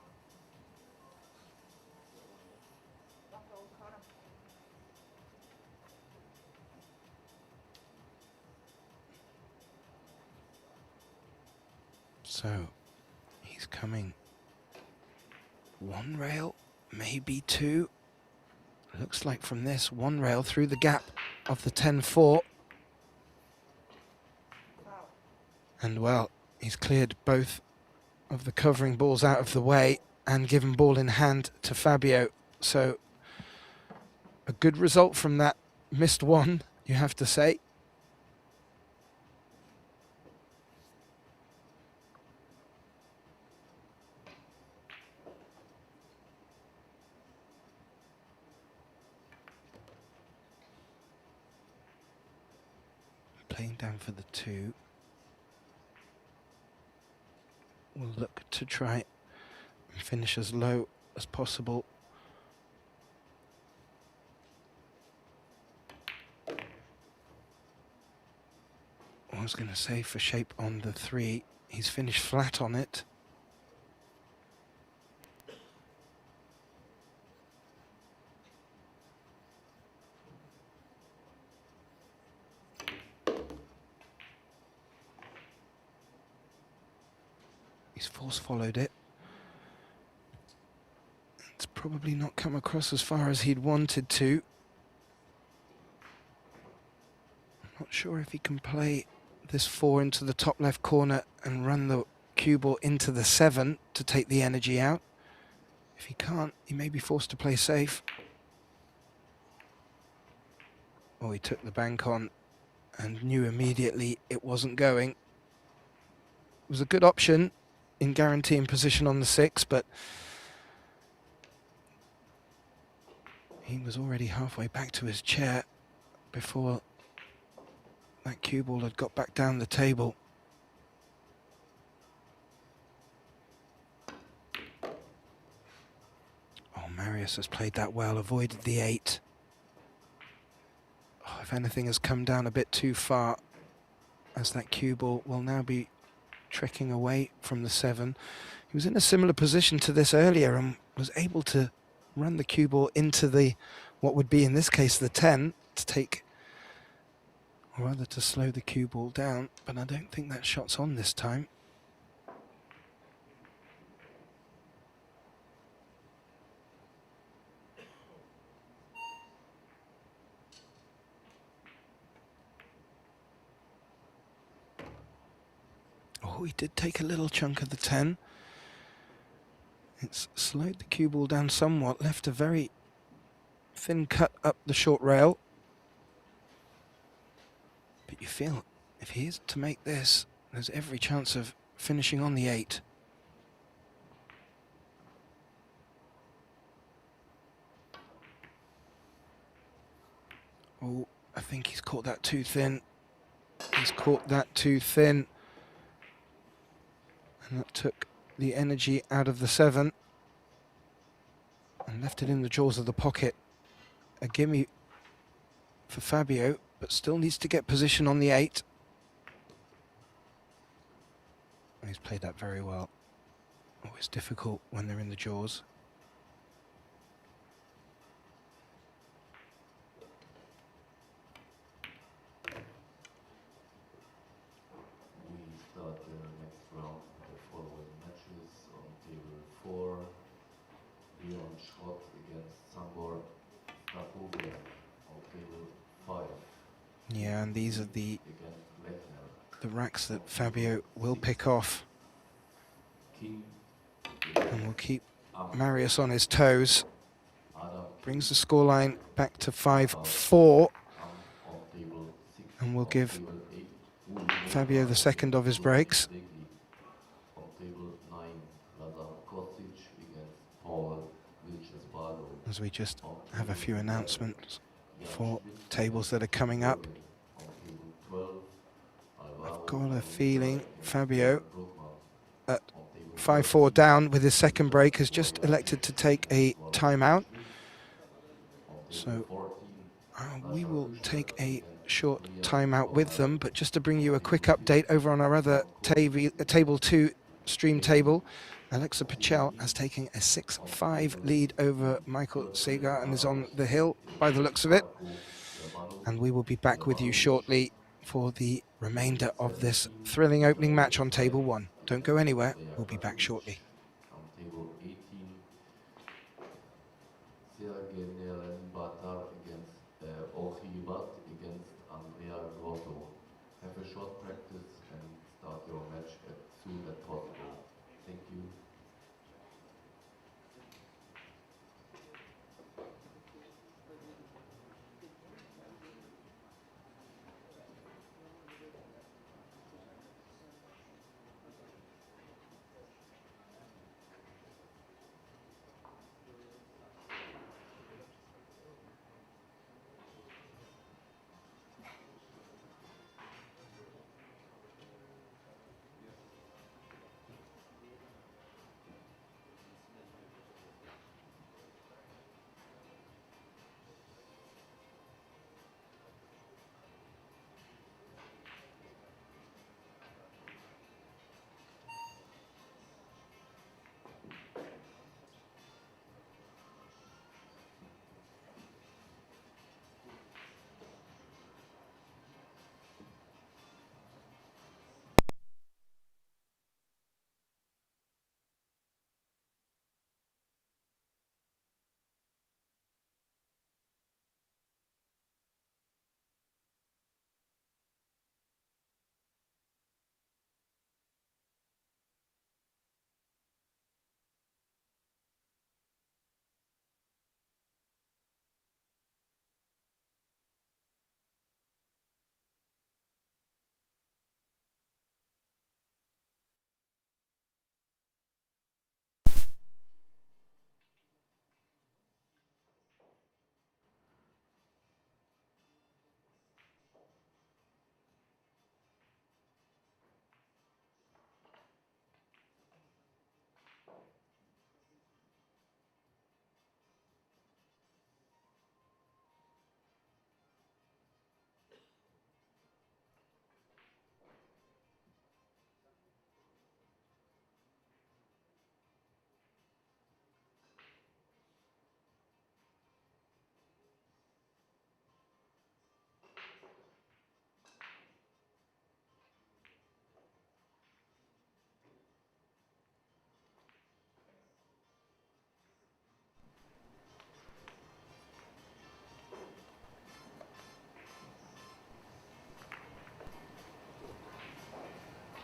So, he's coming 1 rail, maybe 2. Looks like from this 1 rail through the gap of the 10-4. And well, he's cleared both of the covering balls out of the way and given ball in hand to Fabio. So a good result from that missed one, you have to say. Playing down for the 2. We'll look to try and finish as low as possible. I was going to say for shape on the 3, he's finished flat on it. He's force followed it. It's probably not come across as far as he'd wanted to. I'm not sure if he can play this 4 into the top left corner and run the cue ball into the 7 to take the energy out. If he can't, he may be forced to play safe. Oh, he took the bank on and knew immediately it wasn't going. It was a good option in guaranteeing position on the 6, but he was already halfway back to his chair before that cue ball had got back down the table. Oh, Marius has played that well, avoided the 8. Oh, if anything has come down a bit too far, as that cue ball will now be trekking away from the 7. He was in a similar position to this earlier and was able to run the cue ball into the, what would be in this case the 10, to take, or rather to slow the cue ball down, but I don't think that shot's on this time. Oh, he did take a little chunk of the 10. It's slowed the cue ball down somewhat, left a very thin cut up the short rail. But you feel if he is to make this, there's every chance of finishing on the 8. Oh, I think he's caught that too thin. He's caught that too thin. And that took the energy out of the 7 and left it in the jaws of the pocket. A gimme for Fabio, but still needs to get position on the 8. He's played that very well. Always difficult when they're in the jaws. Yeah, and these are the racks that Fabio will pick off and will keep Marius on his toes. Brings the scoreline back to 5-4 and will give Fabio the second of his breaks. As we just have a few announcements for tables that are coming up. I've got a feeling Fabio at 5-4 down with his second break has just elected to take a timeout. So we will take a short timeout with them, but just to bring you a quick update over on our other table 2 stream table, Alexa Pichel has taken a 6-5 lead over Michael Segar and is on the hill by the looks of it. And we will be back with you shortly for the remainder of this thrilling opening match on table 1. Don't go anywhere, we'll be back shortly. Have a short practice and start your match as soon as possible. Thank you.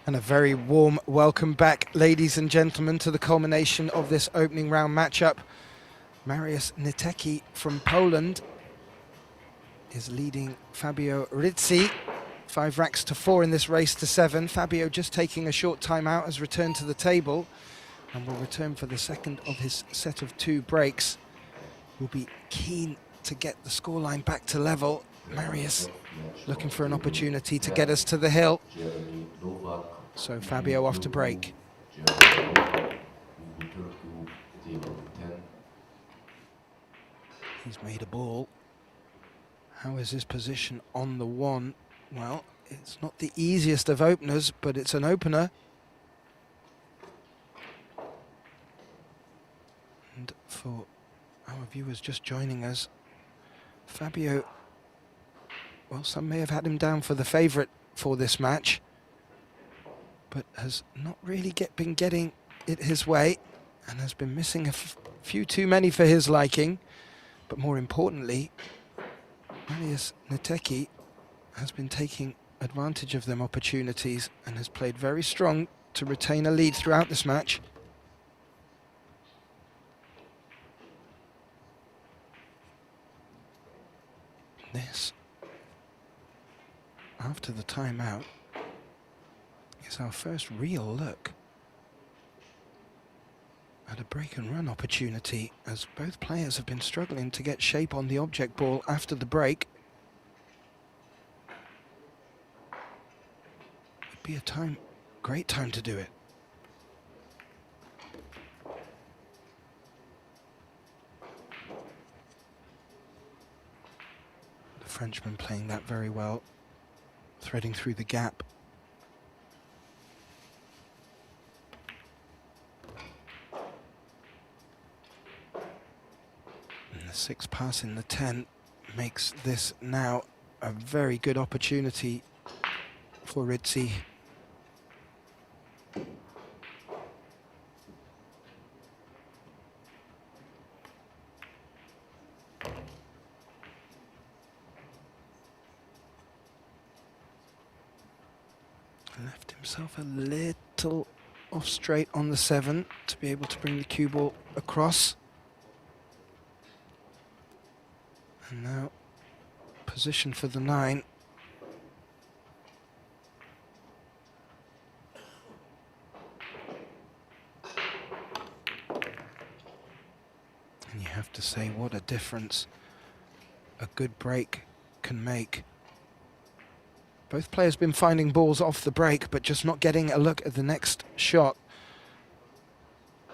And a very warm welcome back, ladies and gentlemen, to the culmination of this opening round matchup. Mariusz Nitecki from Poland is leading Fabio Ritzy 5 racks to 4 in this race to 7. Fabio, just taking a short time out, has returned to the table and will return for the second of his set of 2 breaks. Will be keen to get the scoreline back to level. Mariusz looking for an opportunity to get us to the hill. So Fabio off to break. He's made a ball. How is his position on the 1? Well, it's not the easiest of openers, but it's an opener. And for our viewers just joining us, Fabio, well, some may have had him down for the favourite for this match, but has not really been getting it his way and has been missing a few too many for his liking. But more importantly, Mariusz Nitecki has been taking advantage of them opportunities and has played very strong to retain a lead throughout this match. This, after the timeout, is our first real look at a break and run opportunity, as both players have been struggling to get shape on the object ball after the break. Would be a great time to do it. The Frenchman playing that very well, threading through the gap. And the 6 pass in the 10 makes this now a very good opportunity for Ritzy. Left himself a little off straight on the 7 to be able to bring the cue ball across. And now position for the 9. And you have to say, what a difference a good break can make. Both players been finding balls off the break, but just not getting a look at the next shot.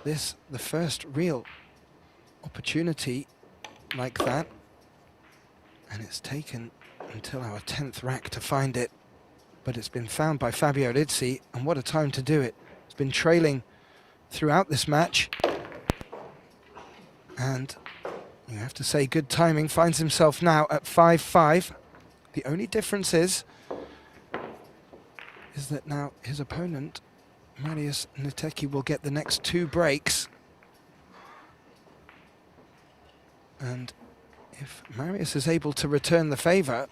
This, the first real opportunity like that. And it's taken until our 10th rack to find it. But it's been found by Fabio Ritzy, and what a time to do it. He's been trailing throughout this match. And you have to say, good timing. Finds himself now at 5-5. The only difference is that now his opponent, Mariusz Nitecki, will get the next 2 breaks. And if Mariusz is able to return the favour,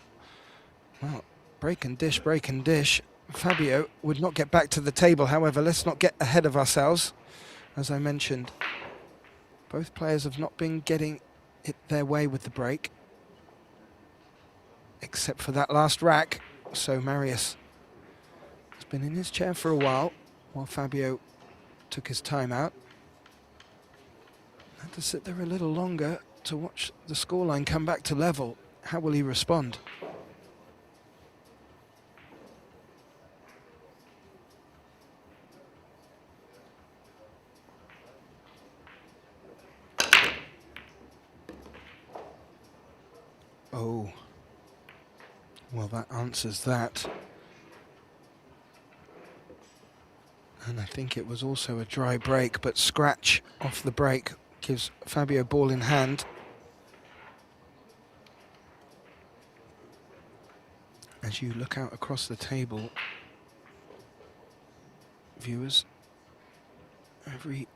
well, break and dish, break and dish. Fabio would not get back to the table. However, let's not get ahead of ourselves. As I mentioned, both players have not been getting it their way with the break, except for that last rack. So Mariusz has been in his chair for a while Fabio took his time out. Had to sit there a little longer to watch the scoreline come back to level. How will he respond? Oh, well, that answers that. And I think it was also a dry break, but scratch off the break gives Fabio ball in hand. As you look out across the table, viewers, every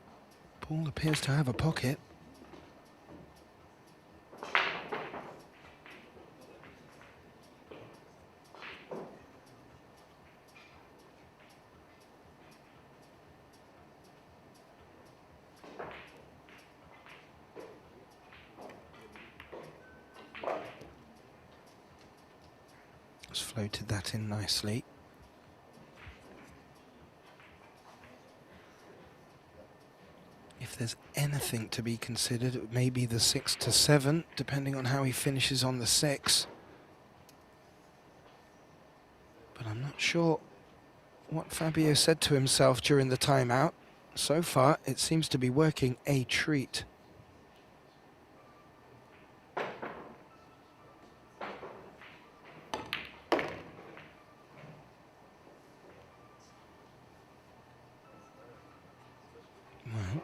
ball appears to have a pocket. Just floated that in nicely. If there's anything to be considered, it may be the 6 to 7, depending on how he finishes on the 6. But I'm not sure what Fabio said to himself during the timeout. So far, it seems to be working a treat. Well,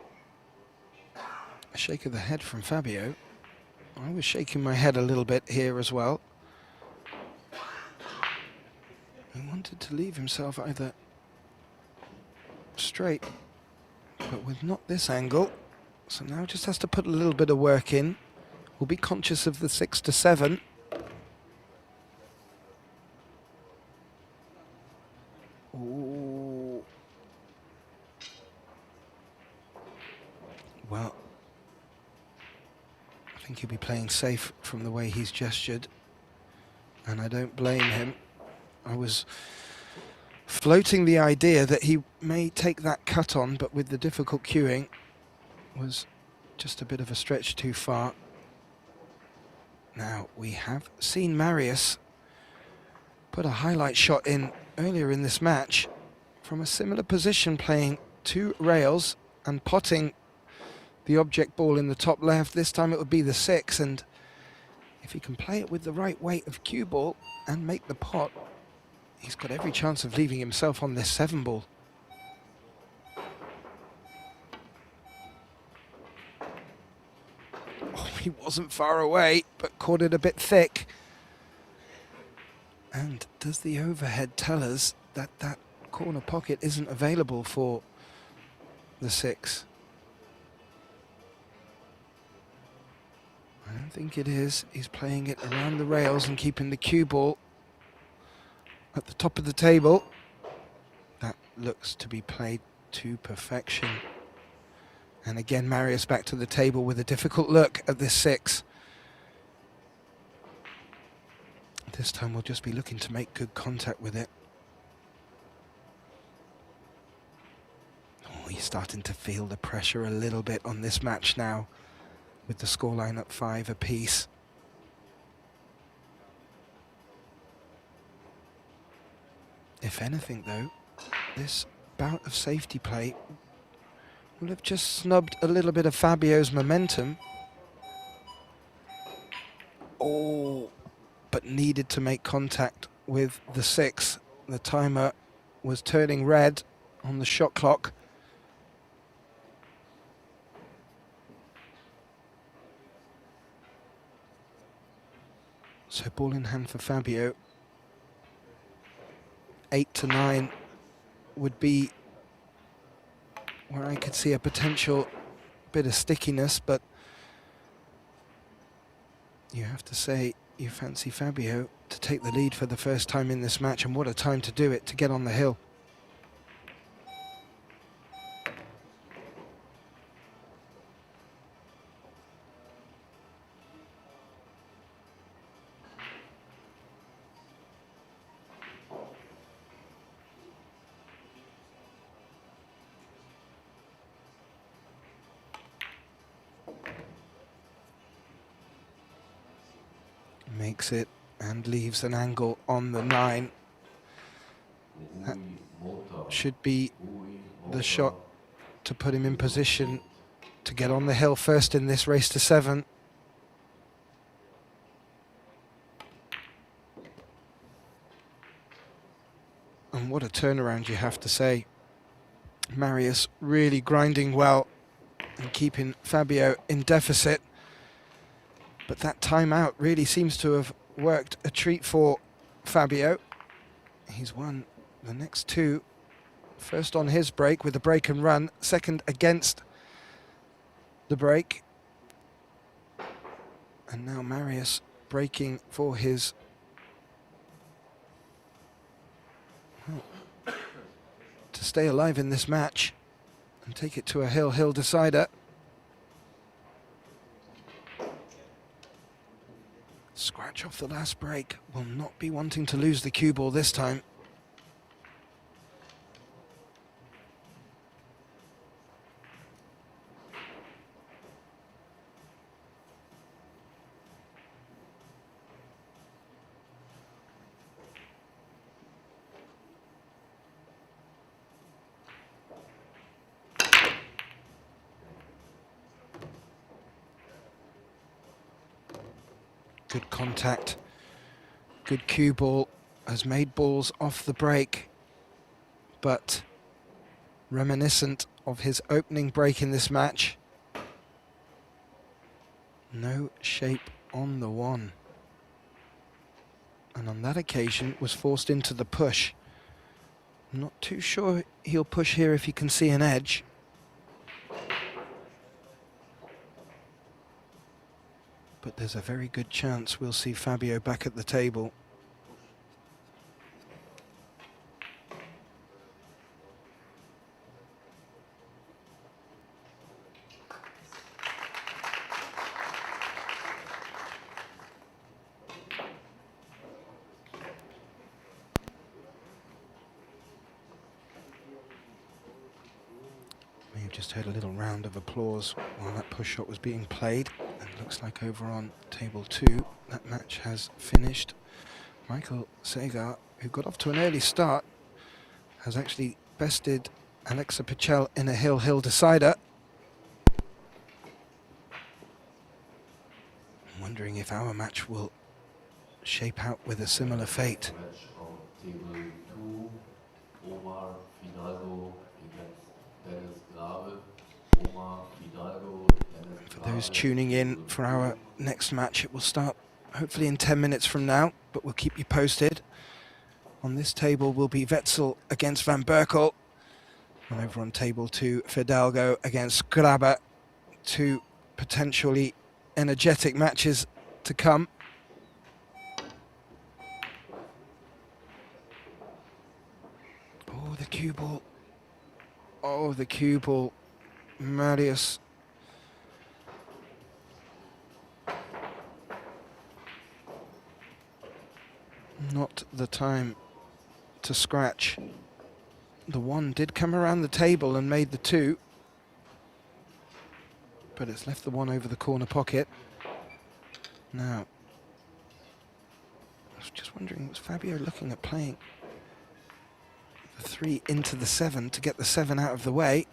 a shake of the head from Fabio. I was shaking my head a little bit here as well. He wanted to leave himself either straight, but with not this angle. So now just has to put a little bit of work in. We'll be conscious of the 6 to 7. Ooh. Well, I think he'll be playing safe from the way he's gestured, and I don't blame him. I was floating the idea that he may take that cut on, but with the difficult cueing, was just a bit of a stretch too far. Now, we have seen Marius put a highlight shot in earlier in this match from a similar position, playing 2 rails and potting the object ball in the top left. This time it would be the 6, and if he can play it with the right weight of cue ball and make the pot, he's got every chance of leaving himself on this 7 ball. Oh, he wasn't far away, but caught it a bit thick. And does the overhead tell us that that corner pocket isn't available for the 6? I don't think it is. He's playing it around the rails and keeping the cue ball at the top of the table. That looks to be played to perfection. And again, Marius back to the table with a difficult look at this 6. This time we'll just be looking to make good contact with it. Oh, he's starting to feel the pressure a little bit on this match now, with the scoreline up 5 apiece. If anything, though, this bout of safety play will have just snubbed a little bit of Fabio's momentum. Oh, but needed to make contact with the 6. The timer was turning red on the shot clock. So ball in hand for Fabio. 8 to 9 would be where I could see a potential bit of stickiness, but you have to say you fancy Fabio to take the lead for the first time in this match, and what a time to do it, to get on the hill. Makes it and leaves an angle on the 9. That should be the shot to put him in position to get on the hill first in this race to 7. And what a turnaround, you have to say. Marius really grinding well and keeping Fabio in deficit. But that timeout really seems to have worked a treat for Fabio. He's won the next 2. First on his break with the break and run. Second against the break. And now Marius breaking for his... well, to stay alive in this match and take it to a hill decider. Scratch off the last break. Will not be wanting to lose the cue ball this time. Good contact, good cue ball, has made balls off the break, but reminiscent of his opening break in this match. No shape on the one. And on that occasion was forced into the push. I'm not too sure he'll push here if he can see an edge. But there's a very good chance we'll see Fabio back at the table. May have just heard a little round of applause while that push shot was being played. And looks like over on table 2, that match has finished. Michael Segar, who got off to an early start, has actually bested Alexa Pichel in a hill-hill decider. I'm wondering if our match will shape out with a similar fate. Match on table 2, Omar Fidalgo against Dennis Grave. Omar Fidalgo, Dennis For those Grave, tuning in table for 2. our next match, it will start hopefully in 10 minutes from now, but we'll keep you posted. On this table will be Wetzel against Van Berkel. And over on table 2, Fidalgo against Grabe. Two potentially energetic matches to come. Oh, the cue ball. Oh, the cue ball. Marius. Not the time to scratch. The one did come around the table and made the 2, but it's left the 1 over the corner pocket. Now, I was just wondering, was Fabio looking at playing the 3 into the 7 to get the 7 out of the way?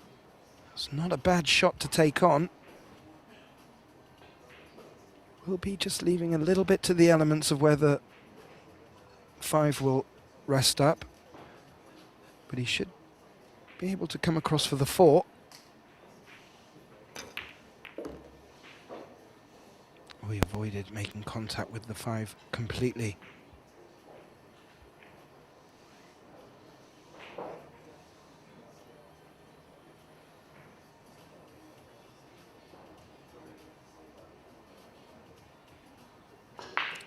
It's not a bad shot to take on. Will be just leaving a little bit to the elements of whether 5 will rest up, but he should be able to come across for the 4. We avoided making contact with the 5 completely.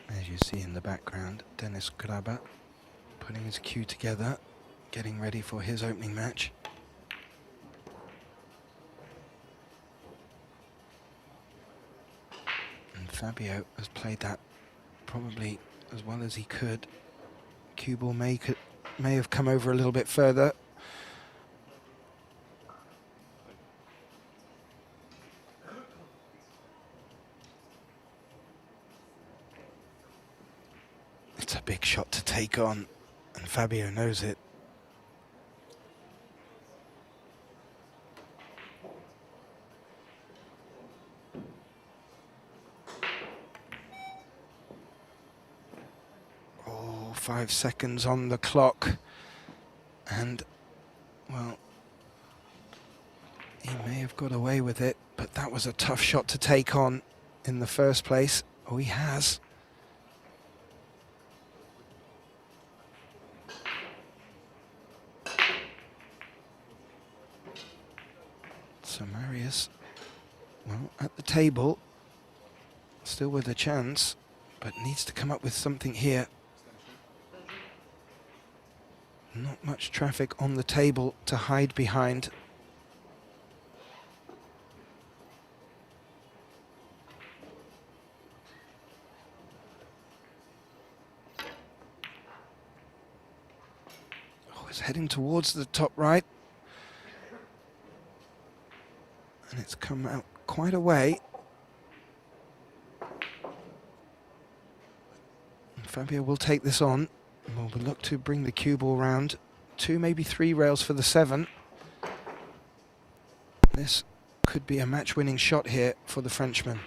As you see in the background, Dennis Grabe putting his cue together, getting ready for his opening match. And Fabio has played that probably as well as he could. Cue ball may have come over a little bit further. It's a big shot to take on, and Fabio knows it. Oh, 5 seconds on the clock. And, well, he may have got away with it, but that was a tough shot to take on in the first place. Oh, he has. So Marius, well, at the table, still with a chance, but needs to come up with something here. Not much traffic on the table to hide behind. it's heading towards the top right. And it's come out quite a way. And Fabio will take this on. And we'll look to bring the cue ball round. 2, maybe 3 rails for the 7. This could be a match-winning shot here for the Frenchman.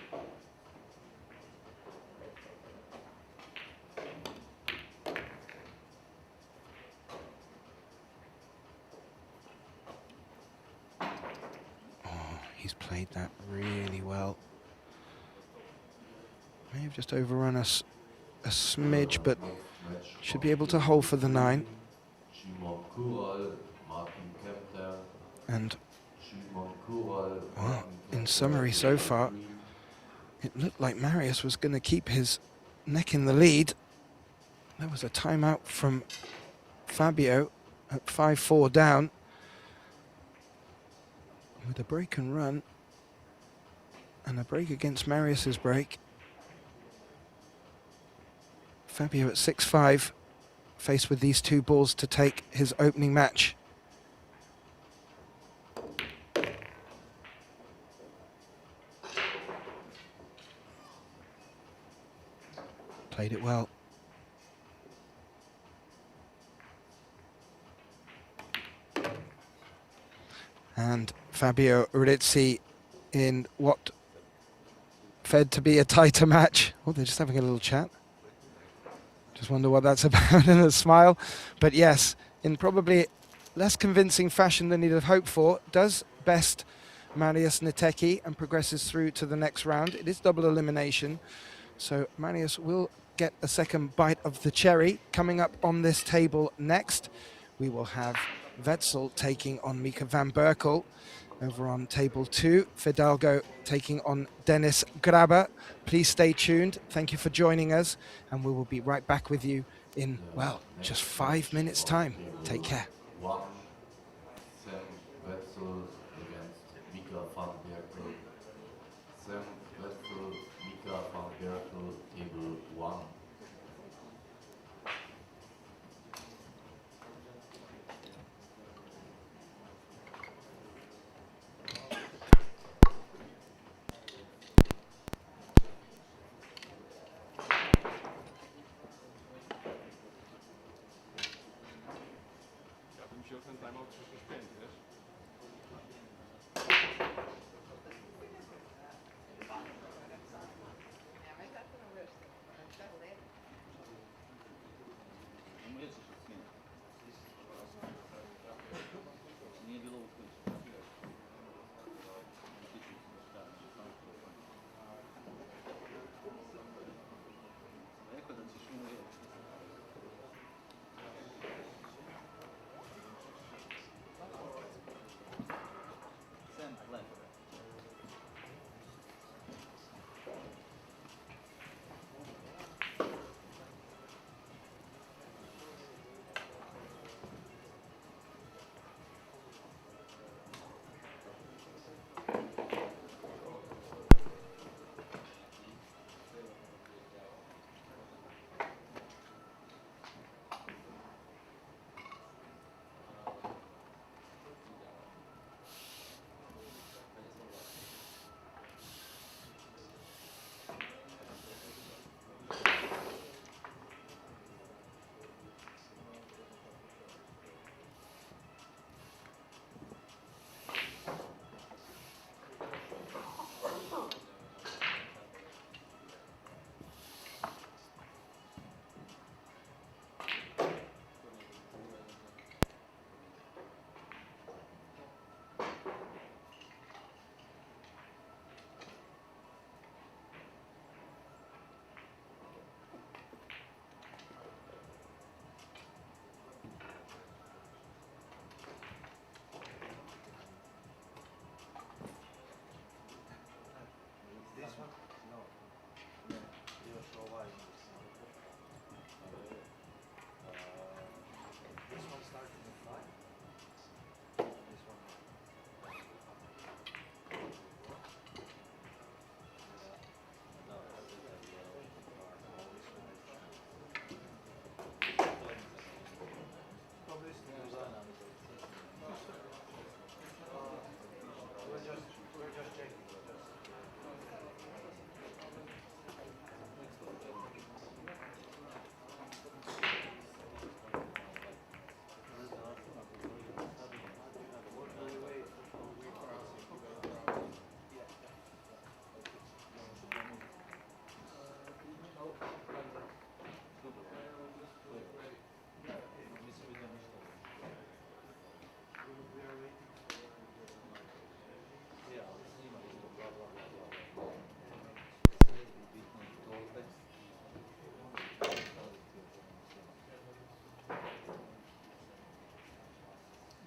He's played that really well. May have just overrun us a smidge, but should be able to hold for the 9. And well, in summary so far, it looked like Marius was going to keep his neck in the lead. There was a timeout from Fabio at 5-4 down. With a break and run, and a break against Marius's break. Fabio at 6-5, faced with these 2 balls to take his opening match. Played it well. And Fabio Ritzy in what fed to be a tighter match. Oh, they're just having a little chat. Just wonder what that's about, and a smile. But yes, in probably less convincing fashion than he'd have hoped for, does best Marius Neteki and progresses through to the next round. It is double elimination, so Marius will get a second bite of the cherry. Coming up on this table next, we will have Wetzel taking on Mika van Berkel. Over on table 2, Fidalgo taking on Dennis Graber. Please stay tuned. Thank you for joining us, and we will be right back with you in, well, just 5 minutes' time. Take care. Sam Wetzel against Mika van Berkel. Sam Wetzel, Mika van Berkel, table 1.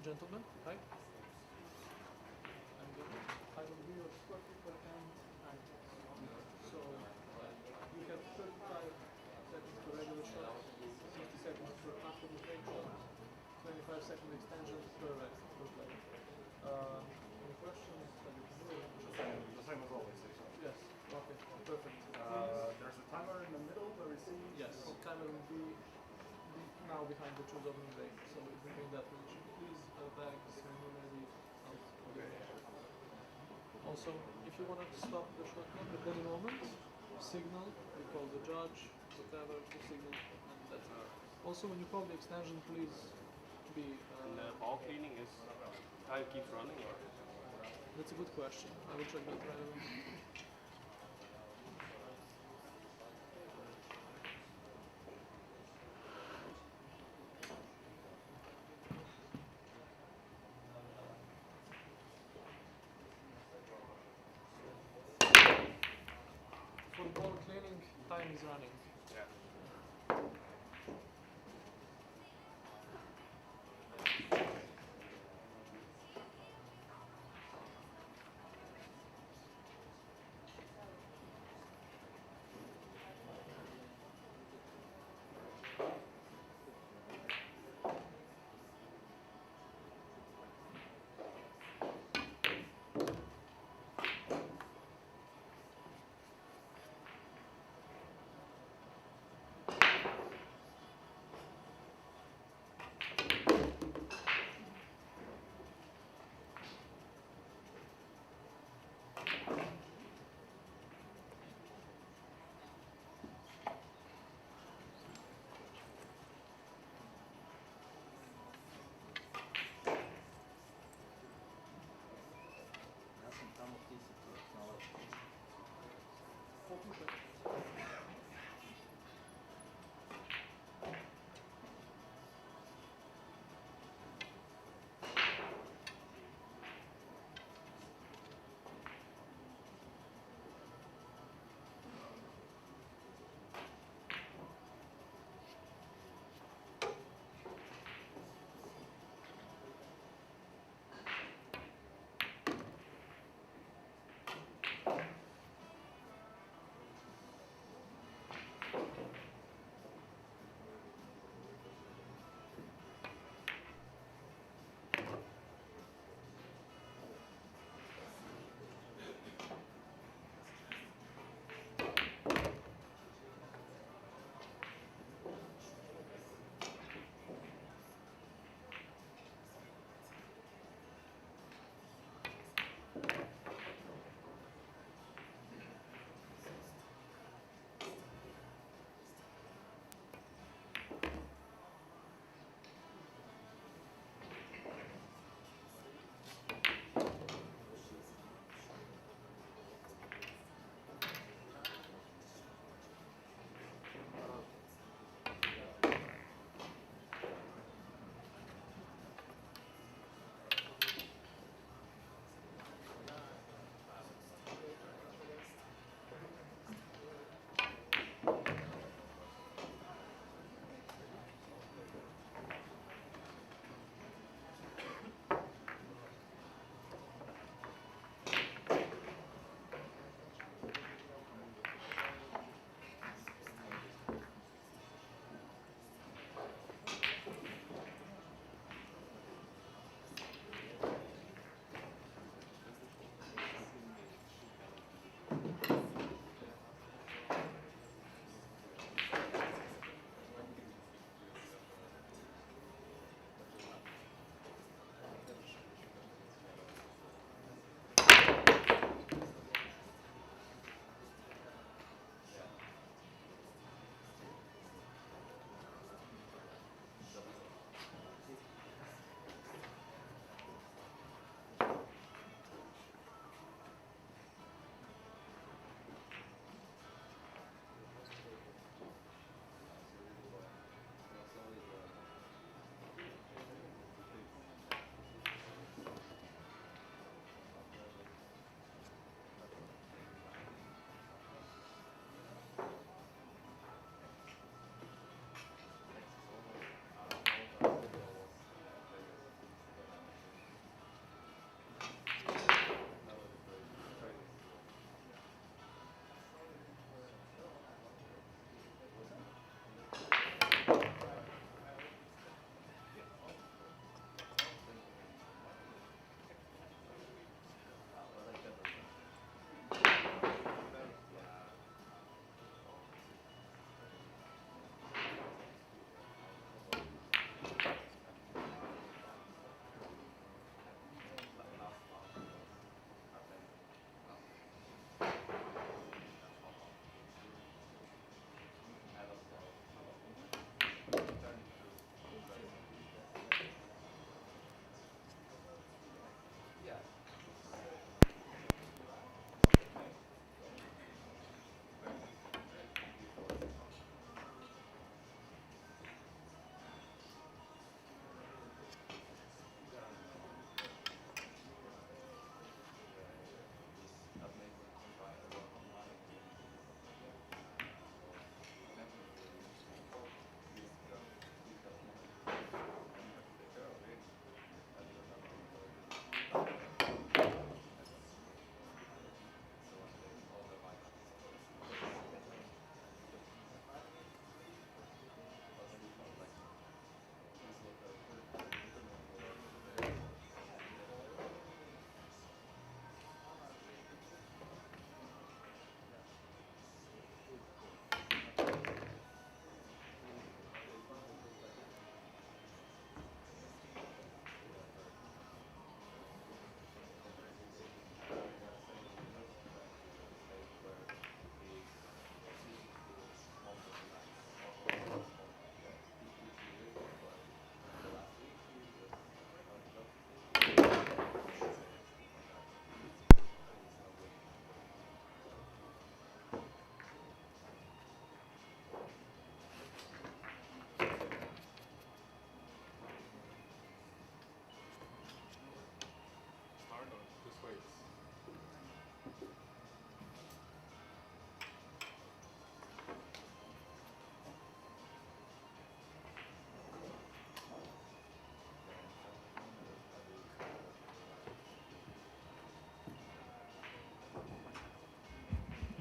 gentlemen. Hi. And I will be your scorekeeper and anchor. So you have 35 seconds for regular shot, 60 seconds for after the break shot, 25-second extension per play. Any questions that you can do? The same as always. Yes. Okay. Perfect. There's a timer in the middle where we see. Yes. Timer will be now behind the choose opening break, so if you in that position, please bags when you're ready out. Okay. Also, if you want to stop the shot clock at any moment, signal, you call the judge, whatever, you signal, and that's it. Also, when you call the extension, please be. And the ball cleaning is time keeps running, or? That's a good question. I will check that right away. For ball cleaning, time is running. Yeah.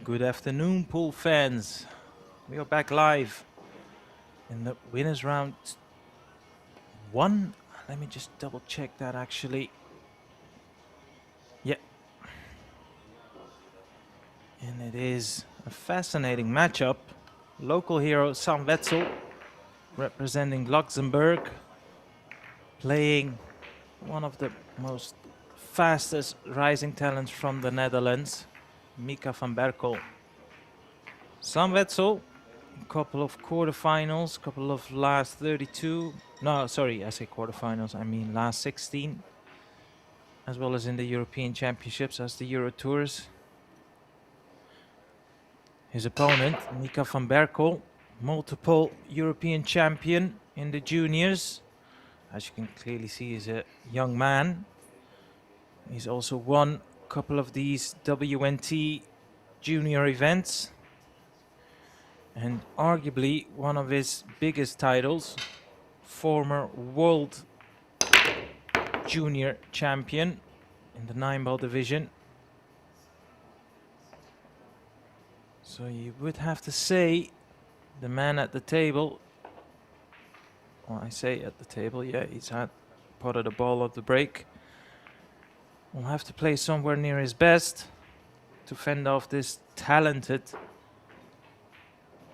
Good afternoon, pool fans. We are back live in the winners round 1. Let me just double check that actually. Yeah. And it is a fascinating matchup. Local hero Sam Wetzel, representing Luxembourg, playing one of the most fastest rising talents from the Netherlands, Mika van Berkel. Sam Wetzel, a couple of quarterfinals, couple of last 32. No, sorry, I say quarterfinals, I mean last 16. As well as in the European Championships as the EuroTours. His opponent, Mika van Berkel, multiple European champion in the juniors. As you can clearly see, he's a young man. He's also won a couple of these WNT junior events. And arguably one of his biggest titles, former world junior champion in the 9-ball division. So you would have to say the man at the table, well, I say at the table, yeah, he's had potted a ball at the break. Will have to play somewhere near his best to fend off this talented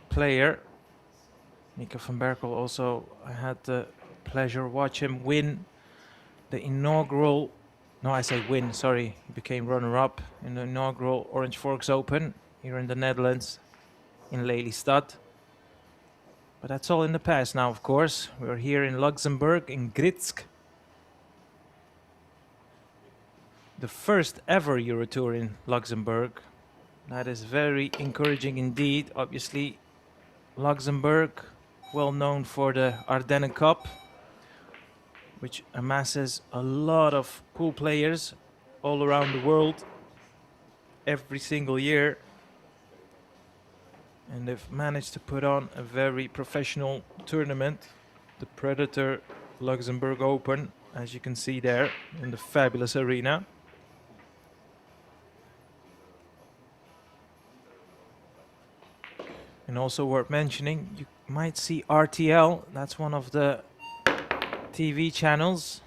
player. Mika van Berkel also, I had the pleasure watch him win the inaugural, no, I say win, sorry, he became runner-up in the inaugural Orange Forks Open here in the Netherlands in Lelystad. But that's all in the past now, of course. We're here in Luxembourg, in GRIDX. The first ever EuroTour in Luxembourg. That is very encouraging indeed. Obviously, Luxembourg, well known for the Ardennen Cup, which amasses a lot of pool players all around the world every single year. And they've managed to put on a very professional tournament, the Predator Luxembourg Open, as you can see there in the fabulous arena. And also worth mentioning, you might see RTL, that's one of the TV channels.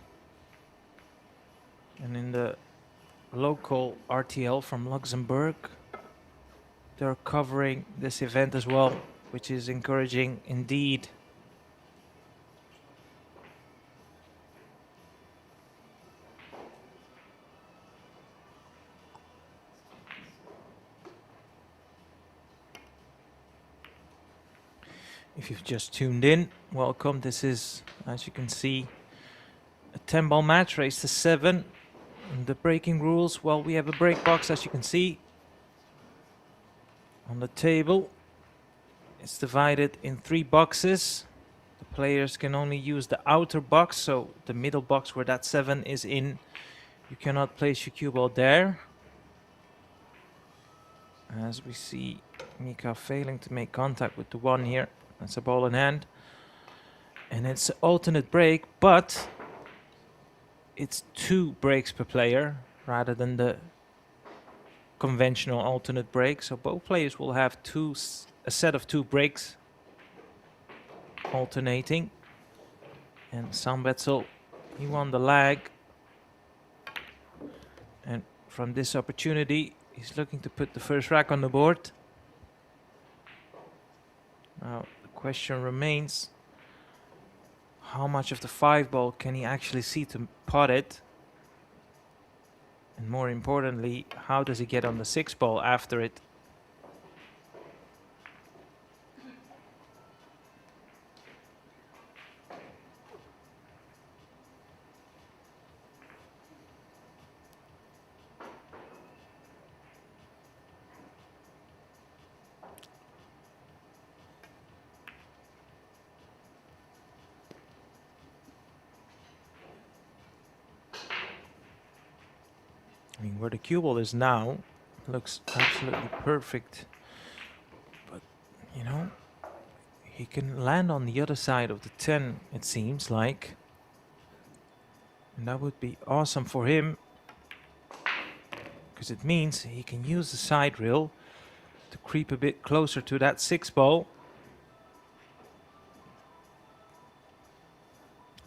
And in the local RTL from Luxembourg, they're covering this event as well, which is encouraging indeed. If you've just tuned in, welcome. This is, as you can see, a 10-ball match, race to 7. And the breaking rules, well, we have a break box, as you can see, on the table. It's divided in 3 boxes. The players can only use the outer box, so the middle box where that 7 is in, you cannot place your cue ball there. As we see Mika failing to make contact with the 1 here. That's a ball in hand. And it's an alternate break, but it's 2 breaks per player rather than the conventional alternate break. So both players will have a set of 2 breaks alternating. And Sam Wetzel, he won the lag. And from this opportunity, he's looking to put the first rack on the board. Now, the question remains, how much of the 5-ball can he actually see to pot it? And more importantly, how does he get on the 6-ball after it? I mean, where the cue ball is now looks absolutely perfect. But, you know, he can land on the other side of the 10, it seems like. And that would be awesome for him, because it means he can use the side rail to creep a bit closer to that 6 ball.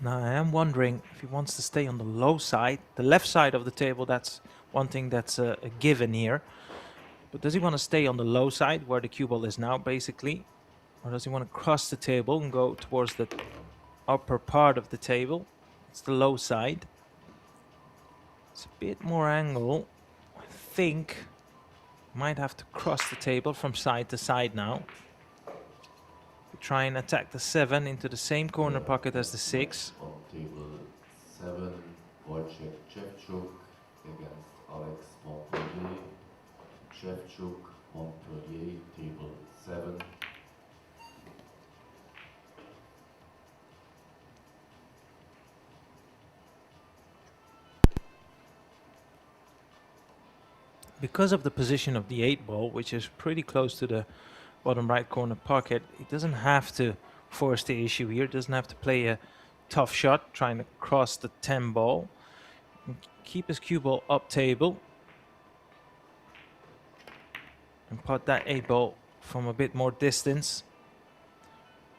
Now I am wondering if he wants to stay on the low side, the left side of the table. That's one thing that's a given here. But does he want to stay on the low side where the cue ball is now, basically? Or does he want to cross the table and go towards the upper part of the table? It's the low side. It's a bit more angle. I think might have to cross the table from side to side now. Try and attack the 7 into the same corner pocket as the 6. On table 7, Wojciech Szewczuk against Alex Montpellier. Szewczuk, Montpellier, table 7. Because of the position of the 8 ball, which is pretty close to the bottom right corner pocket, he doesn't have to force the issue here, doesn't have to play a tough shot trying to cross the 10 ball. Keep his cue ball up table and pot that 8 ball from a bit more distance.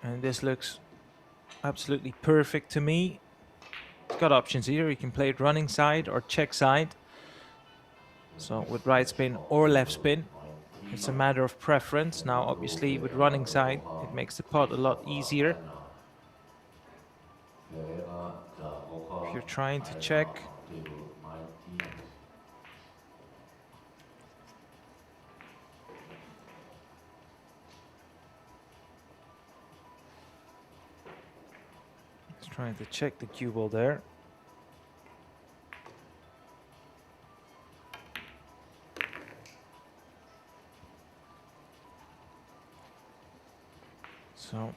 And this looks absolutely perfect to me. He's got options here. He can play it running side or check side. So with right spin or left spin, it's a matter of preference. Now obviously with running side, it makes the pot a lot easier. If you're trying to check, he's trying to check the cue ball there. So,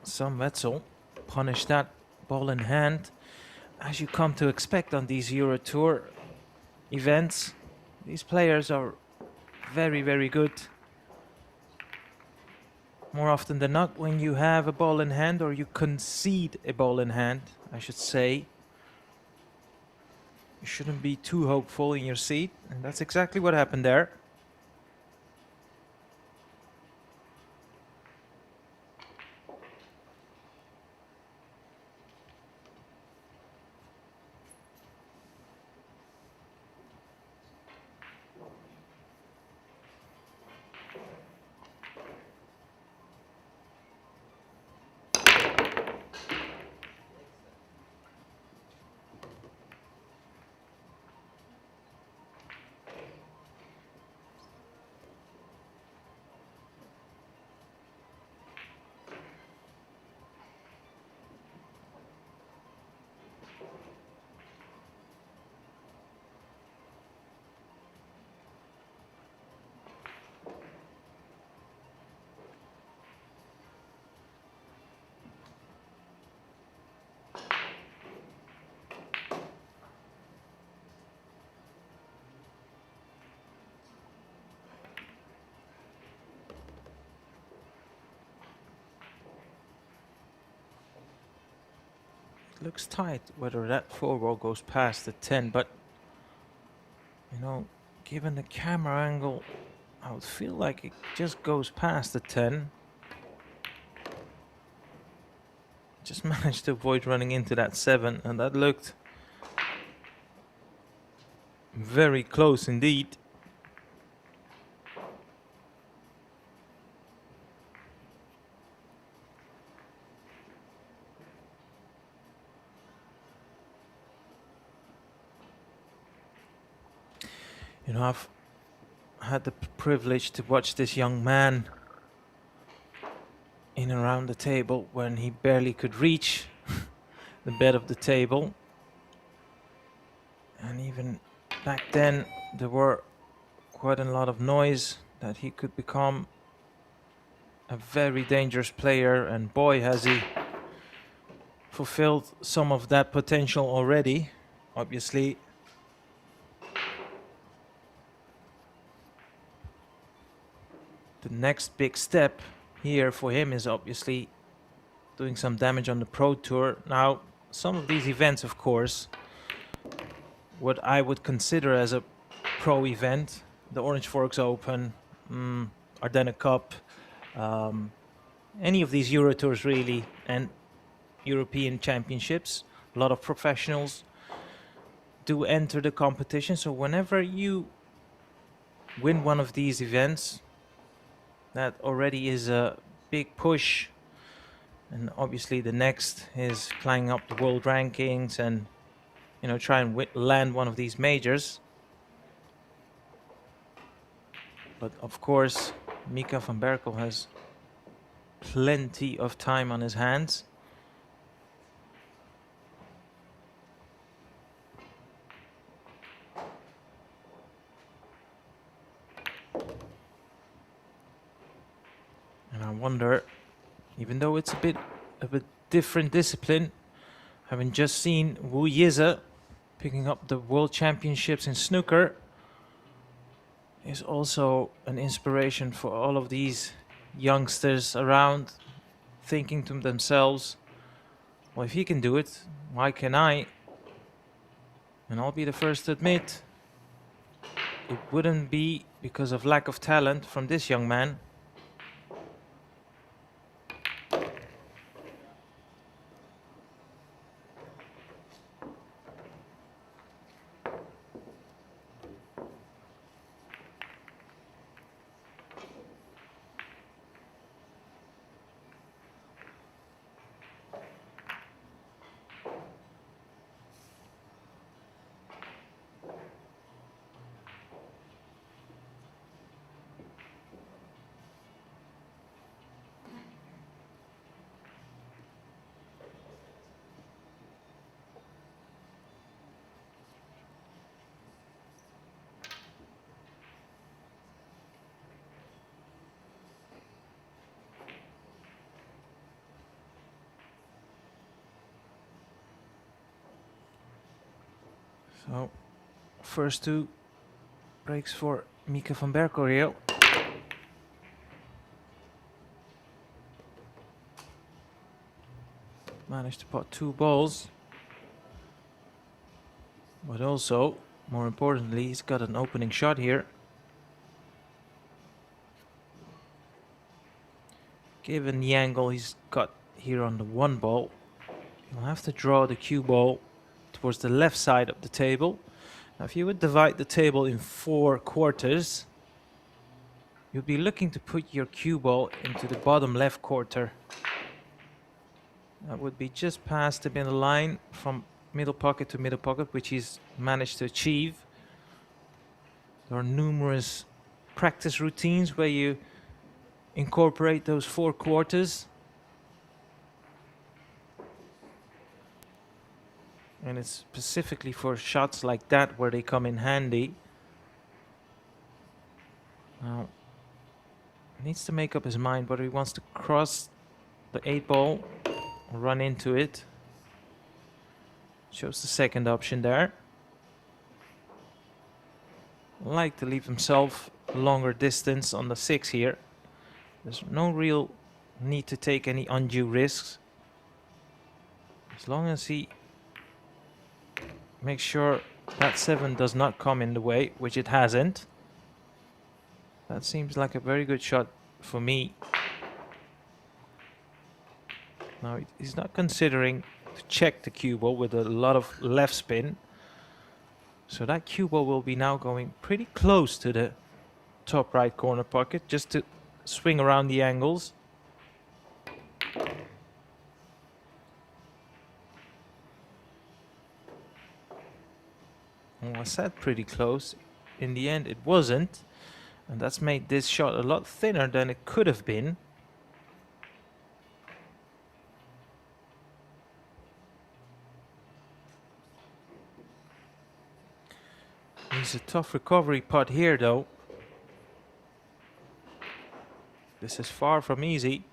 some Wetzel punish that ball in hand, as you come to expect on these EuroTour events. These players are very, very good. More often than not, when you have a ball in hand, or you concede a ball in hand, I should say, you shouldn't be too hopeful in your seat, and that's exactly what happened there. Looks tight whether that 4 ball goes past the 10, but you know, given the camera angle, I would feel like it just goes past the 10. Just managed to avoid running into that 7, and that looked very close indeed. You know, I've had the privilege to watch this young man in and around the table when he barely could reach the bed of the table. And even back then, there were quite a lot of noise that he could become a very dangerous player. And boy, has he fulfilled some of that potential already, obviously. The next big step here for him is obviously doing some damage on the Pro Tour. Now, some of these events, of course, what I would consider as a pro event, the Orange Forks Open, Ardennes Cup, any of these Euro Tours really, and European Championships. A lot of professionals do enter the competition. So whenever you win one of these events, that already is a big push. And obviously the next is climbing up the world rankings and, you know, try and land one of these majors. But of course, Mika van Berkel has plenty of time on his hands. And I wonder, even though it's a bit of a different discipline, having just seen Wu Yize picking up the World Championships in snooker, is also an inspiration for all of these youngsters around, thinking to themselves, well, if he can do it, why can I? And I'll be the first to admit, it wouldn't be because of lack of talent from this young man. So, first two breaks for Mika van Berkel here. Managed to pot 2 balls. But also, more importantly, he's got an opening shot here. Given the angle he's got here on the 1 ball, he'll have to draw the cue ball towards the left side of the table. Now, if you would divide the table in 4 quarters, you'd be looking to put your cue ball into the bottom left quarter. That would be just past the middle line from middle pocket to middle pocket, which he's managed to achieve. There are numerous practice routines where you incorporate those 4 quarters. And it's specifically for shots like that where they come in handy. Now, he needs to make up his mind whether he wants to cross the 8 ball or run into it. Shows the second option there. Like to leave himself a longer distance on the 6 here. There's no real need to take any undue risks. As long as he make sure that 7 does not come in the way, which it hasn't. That seems like a very good shot for me. Now, he's not considering to check the cue ball with a lot of left spin. So that cue ball will be now going pretty close to the top right corner pocket, just to swing around the angles. Well, I said pretty close. In the end, it wasn't. And that's made this shot a lot thinner than it could have been. It's a tough recovery putt here, though. This is far from easy.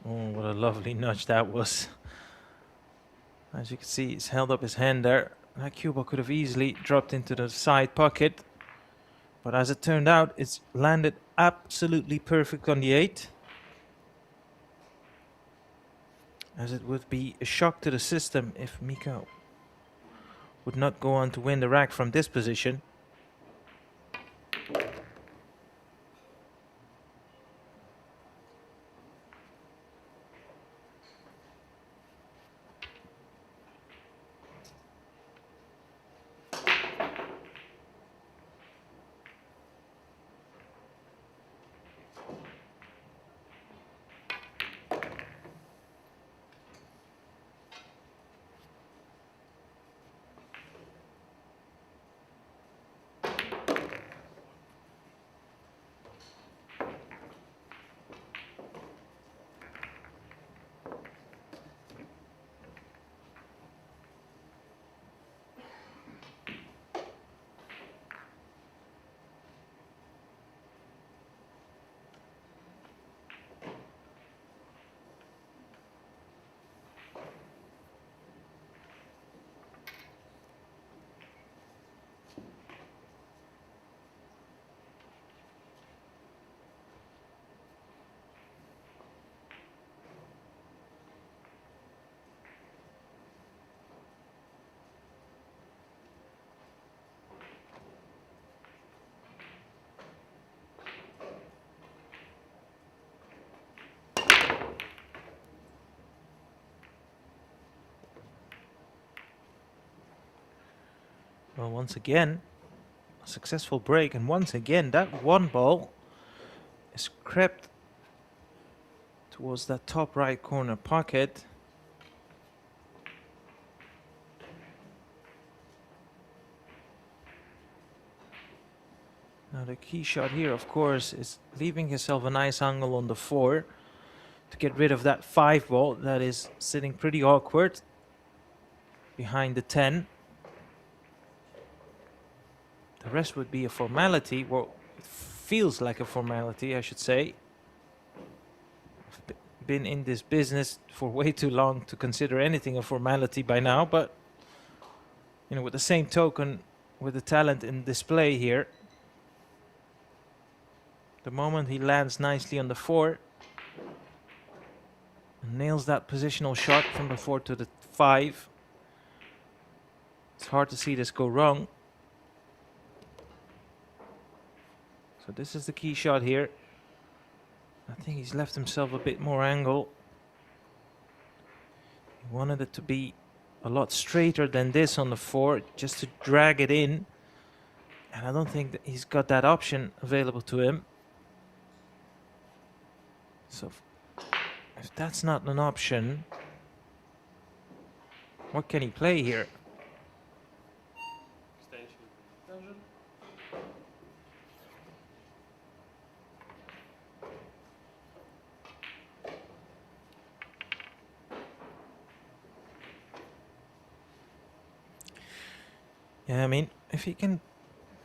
Oh, what a lovely nudge that was. As you can see, he's held up his hand there. That cue ball could have easily dropped into the side pocket. But as it turned out, it's landed absolutely perfect on the 8. as it would be a shock to the system if Mika would not go on to win the rack from this position. Well, once again, a successful break, and once again that one ball is crept towards that top right corner pocket. Now the key shot here, of course, is leaving himself a nice angle on the 4 to get rid of that 5 ball that is sitting pretty awkward behind the 10. The rest would be a formality. Well, it feels like a formality, I should say. I've been in this business for way too long to consider anything a formality by now, but you know, with the same token, with the talent in display here, the moment he lands nicely on the 4 and nails that positional shot from the 4 to the 5, it's hard to see this go wrong. So this is the key shot here. I think he's left himself a bit more angle. He wanted it to be a lot straighter than this on the 4, just to drag it in. And I don't think that he's got that option available to him. So if that's not an option, what can he play here? Extension. Yeah, I mean, if he can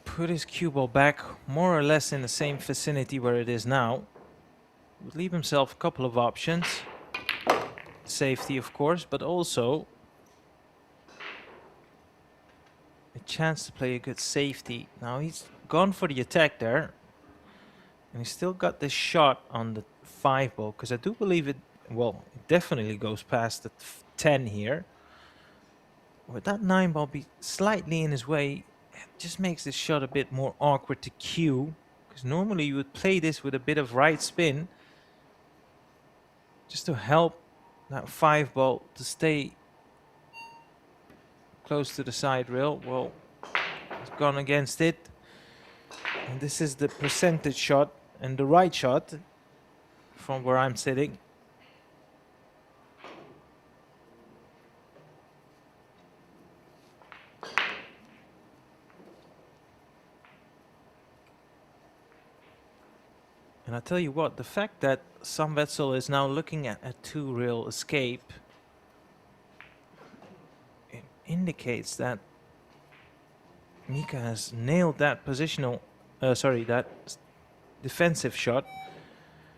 put his cue ball back more or less in the same vicinity where it is now, would leave himself a couple of options. Safety, of course, but also a chance to play a good safety. Now he's gone for the attack there, and he's still got this shot on the 5 ball, because I do believe it, well, it definitely goes past the 10 here. Would that 9 ball be slightly in his way, it just makes this shot a bit more awkward to cue, because normally you would play this with a bit of right spin just to help that 5 ball to stay close to the side rail. Well, it's gone against it, and this is the percentage shot and the right shot from where I'm sitting. And I tell you what, the fact that Sam Wetzel is now looking at a 2-rail escape, it indicates that Mika has nailed that positional, that defensive shot,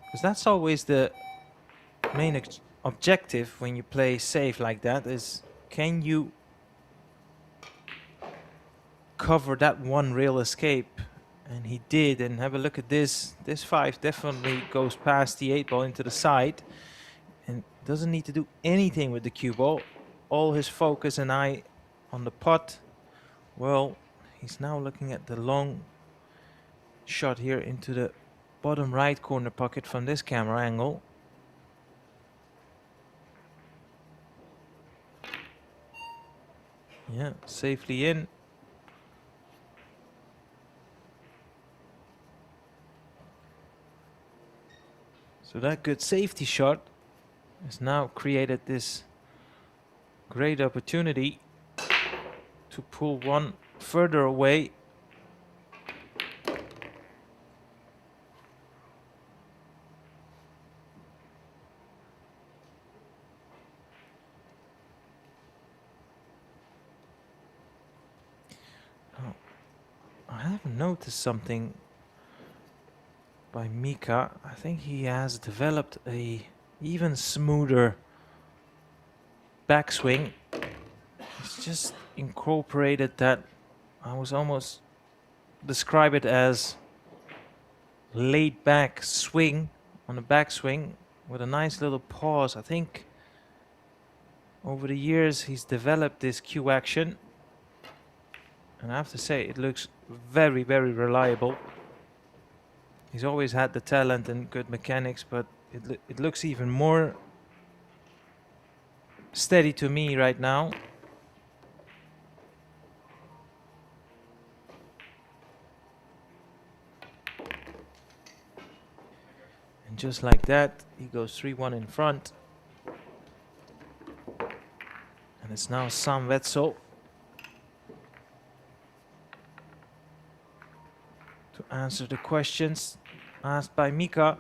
because that's always the main objective when you play safe like that, is can you cover that 1-rail escape? And he did, and have a look at this. This 5 definitely goes past the 8 ball into the side. and doesn't need to do anything with the cue ball. All his focus and eye on the pot. Well, he's now looking at the long shot here into the bottom right corner pocket from this camera angle. Yeah, safely in. So that good safety shot has now created this great opportunity to pull one further away. Oh, I have noticed something by Mika. I think he has developed a even smoother backswing. He's just incorporated that. I was almost describe it as laid back swing on the backswing with a nice little pause. I think over the years he's developed this cue action, and I have to say it looks very, very reliable. He's always had the talent and good mechanics, but it looks even more steady to me right now. And just like that, he goes 3-1 in front. And it's now Sam Wetzel to answer the questions asked by Mika.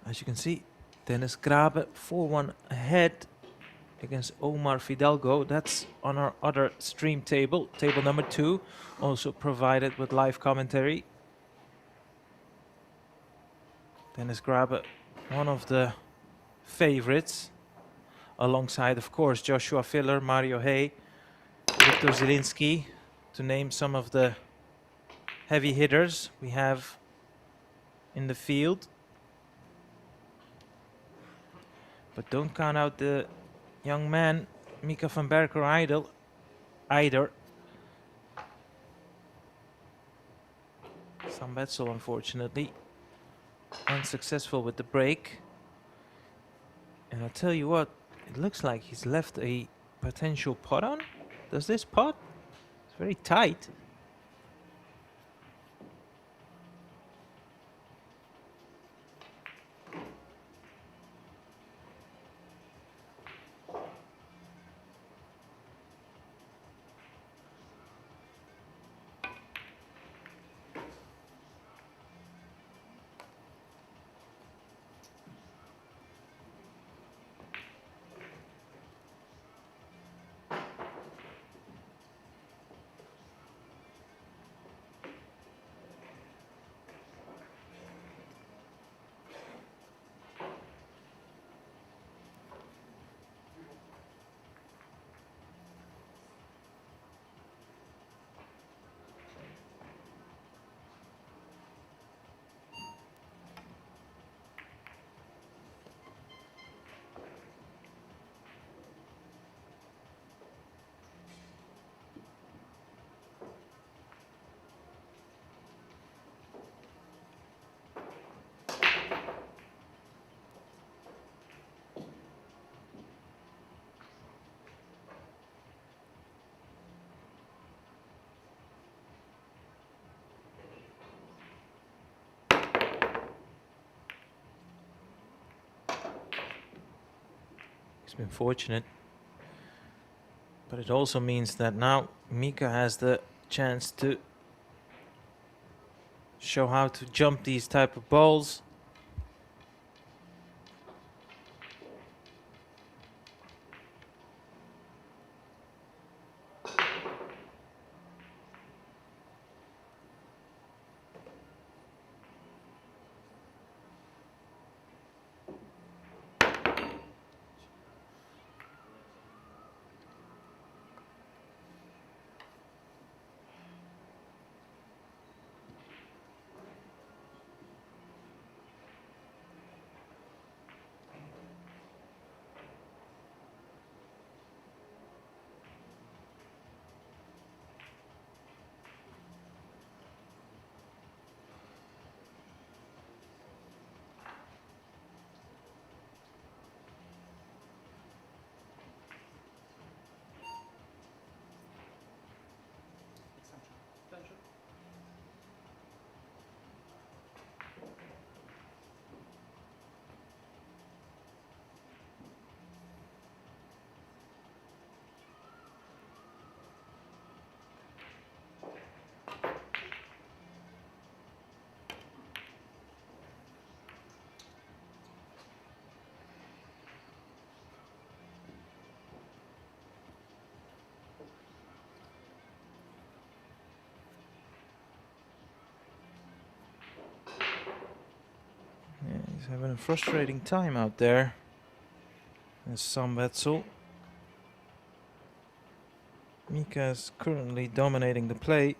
As you can see, Dennis Grabe 4-1 ahead against Omar Fidalgo. That's on our other stream table, table number 2, also provided with live commentary. Dennis Grabe, one of the favorites, alongside, of course, Joshua Filler, Mario Hay, Viktor Zielinski, to name some of the heavy hitters we have in the field. But don't count out the young man, Mika van Berkel either. Sam Wetzel, unfortunately, unsuccessful with the break. And I'll tell you what, it looks like he's left a potential pot on. Does this pot? It's very tight. He's been fortunate, but it also means that now Mika has the chance to show how to jump these type of balls. having a frustrating time out there. There's Sam Wetzel. Mika is currently dominating the play.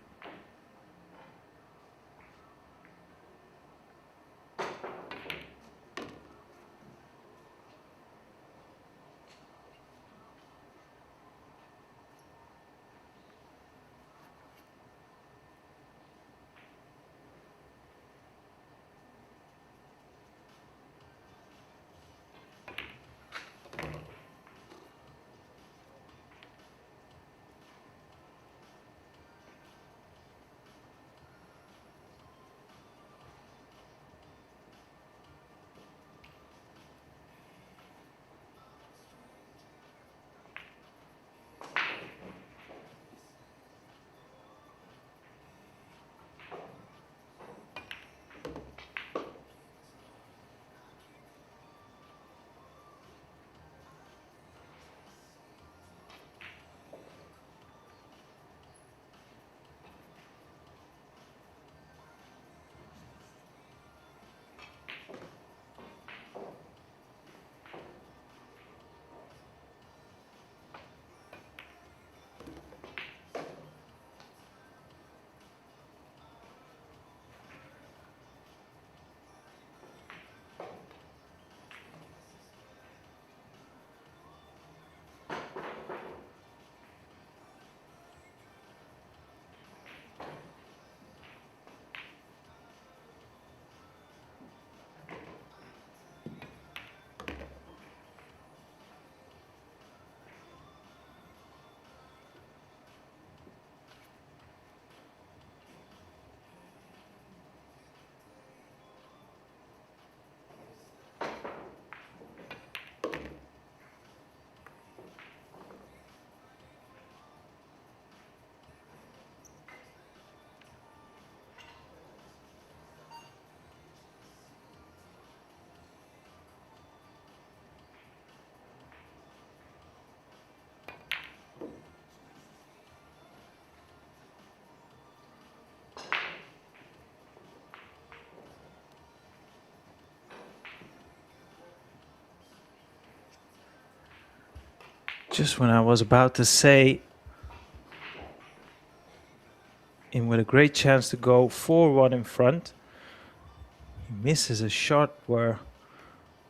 Just when I was about to say, in with a great chance to go 4-1 in front, he misses a shot where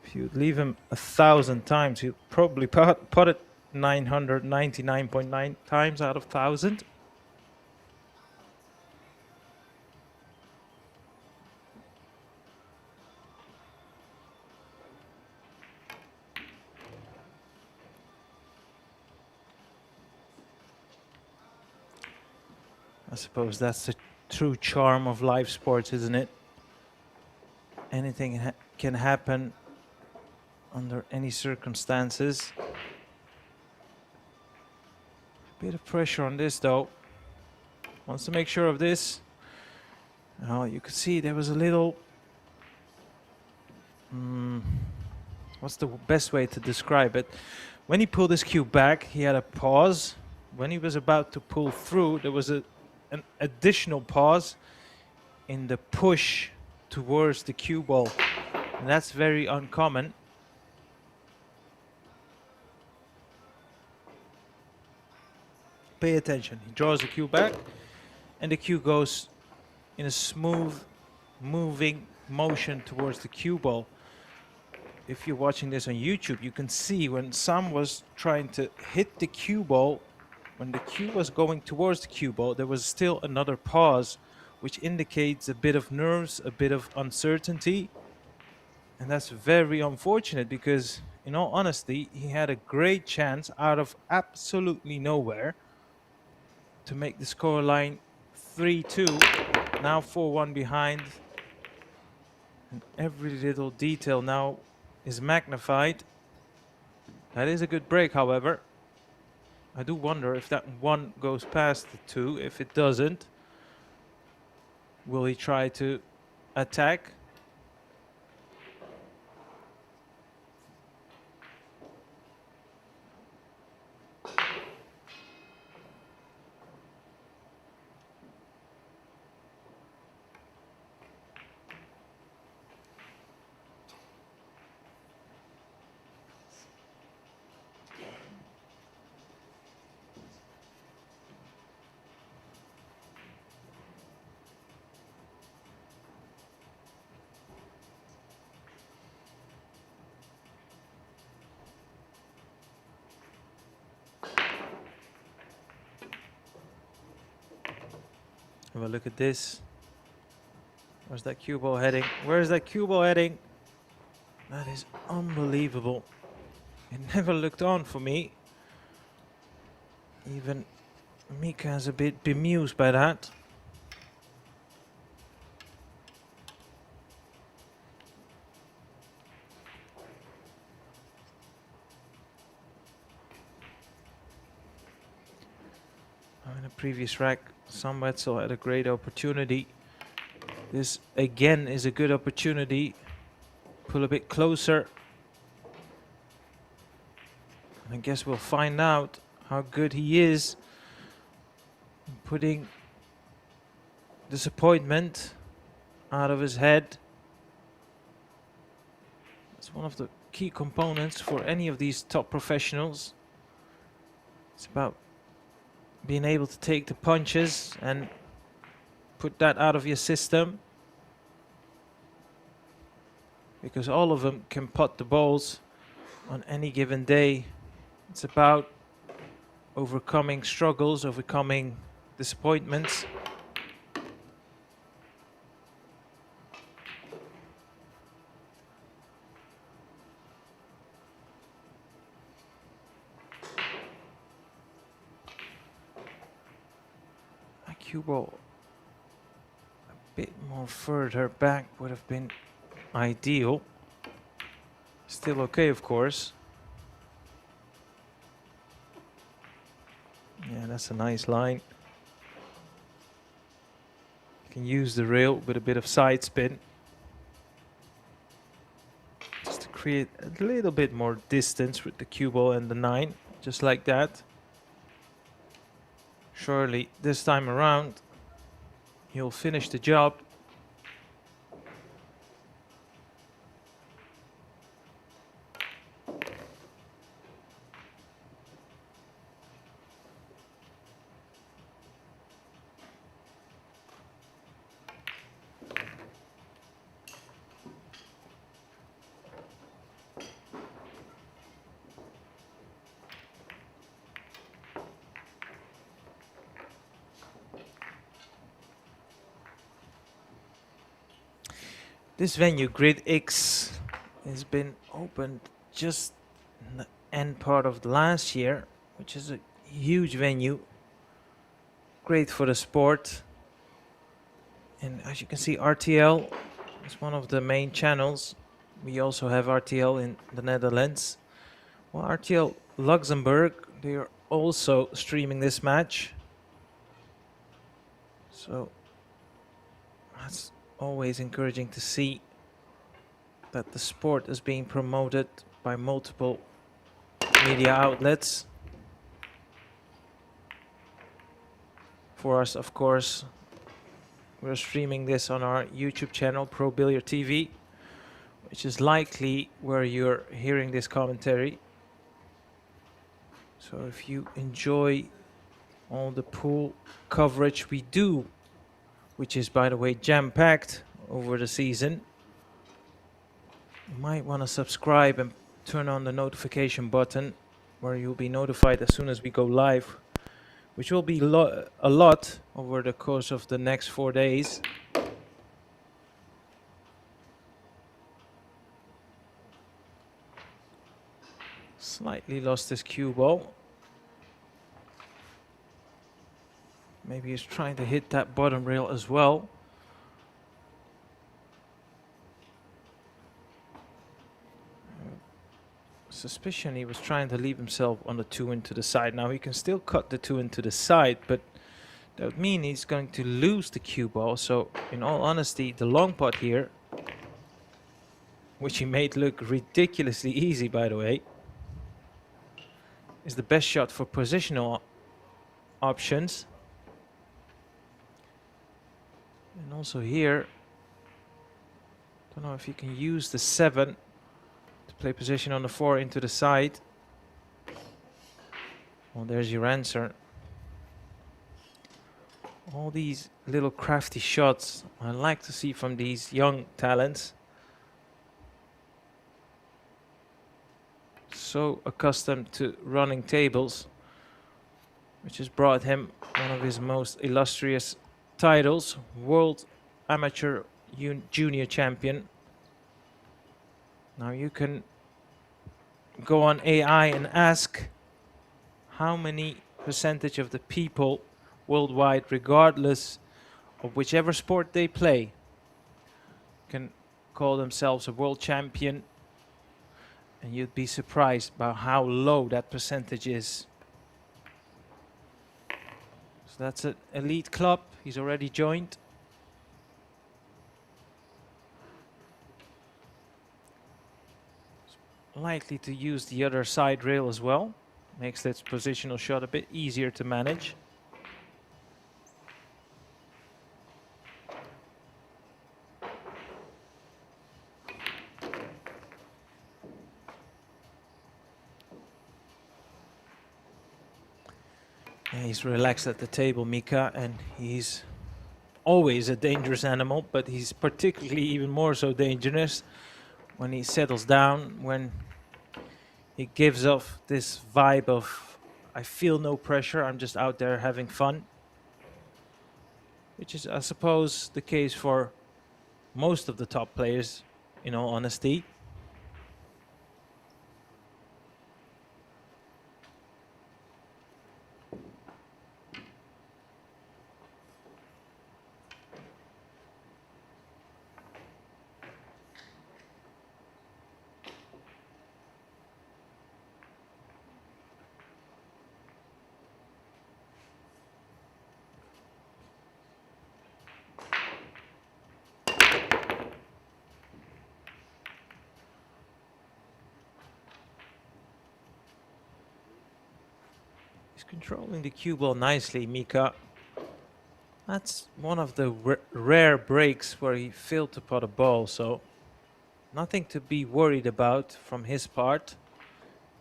if you'd leave him 1,000 times, he'd probably put it 999.9 times out of 1,000. I suppose that's the true charm of live sports, isn't it? Anything can happen under any circumstances. Bit of pressure on this though. Wants to make sure of this. Now you could see there was a little... what's the best way to describe it? When he pulled his cue back, he had a pause. When he was about to pull through, there was an additional pause in the push towards the cue ball. And that's very uncommon. Pay attention. He draws the cue back and the cue goes in a smooth moving motion towards the cue ball. If you're watching this on YouTube, you can see when Sam was trying to hit the cue ball, when the cue was going towards the cue ball, there was still another pause, which indicates a bit of nerves, a bit of uncertainty. And that's very unfortunate because, in all honesty, he had a great chance out of absolutely nowhere to make the scoreline 3-2. Now 4-1 behind. And every little detail now is magnified. That is a good break, however. I do wonder if that one goes past the two. If it doesn't, will he try to attack? Have a look at this. Where's that cue ball heading? Where's that cue ball heading? That is unbelievable. It never looked on for me. Even Mika is a bit bemused by that. In the previous rack, Sam Wetzel had a great opportunity. This again is a good opportunity. Pull a bit closer. I guess we'll find out how good he is in putting disappointment out of his head. It's one of the key components for any of these top professionals. It's about being able to take the punches and put that out of your system, because all of them can pot the balls on any given day. It's about overcoming struggles, overcoming disappointments. A cue ball a bit more further back would have been ideal. Still okay, of course. Yeah, that's a nice line. You can use the rail with a bit of side spin, just to create a little bit more distance with the cue ball and the 9, just like that. Surely this time around he'll finish the job. This venue, GRIDX, has been opened just in the end part of the last year, which is a huge venue. Great for the sport. And as you can see, RTL is one of the main channels. We also have RTL in the Netherlands. Well, RTL Luxembourg, they are also streaming this match. So that's always encouraging to see that the sport is being promoted by multiple media outlets. For us, of course, we're streaming this on our YouTube channel, Pro Billiard TV, which is likely where you're hearing this commentary. So if you enjoy all the pool coverage we do, which is, by the way, jam-packed over the season, you might want to subscribe and turn on the notification button, where you'll be notified as soon as we go live, which will be a lot over the course of the next 4 days. Slightly lost his cue ball. Maybe he's trying to hit that bottom rail as well. Suspicion he was trying to leave himself on the 2 into the side. Now he can still cut the 2 into the side, but that would mean he's going to lose the cue ball. So in all honesty, the long pot here, which he made look ridiculously easy, by the way, is the best shot for positional options. And also here, don't know if you can use the 7 to play position on the 4 into the side. Well, there's your answer. All these little crafty shots I like to see from these young talents. So accustomed to running tables, which has brought him one of his most illustrious titles, World Amateur Junior Champion. Now you can go on AI and ask how many percentage of the people worldwide, regardless of whichever sport they play, can call themselves a world champion, and you'd be surprised by how low that percentage is. So that's an elite club. He's already joined. Likely to use the other side rail as well. Makes that positional shot a bit easier to manage. Yeah, he's relaxed at the table, Mika, and he's always a dangerous animal, but he's particularly even more so dangerous when he settles down, when he gives off this vibe of, I feel no pressure, I'm just out there having fun. Which is, I suppose, the case for most of the top players, in all honesty. He's controlling the cue ball nicely, Mika. That's one of the rare breaks where he failed to pot a ball, so nothing to be worried about from his part.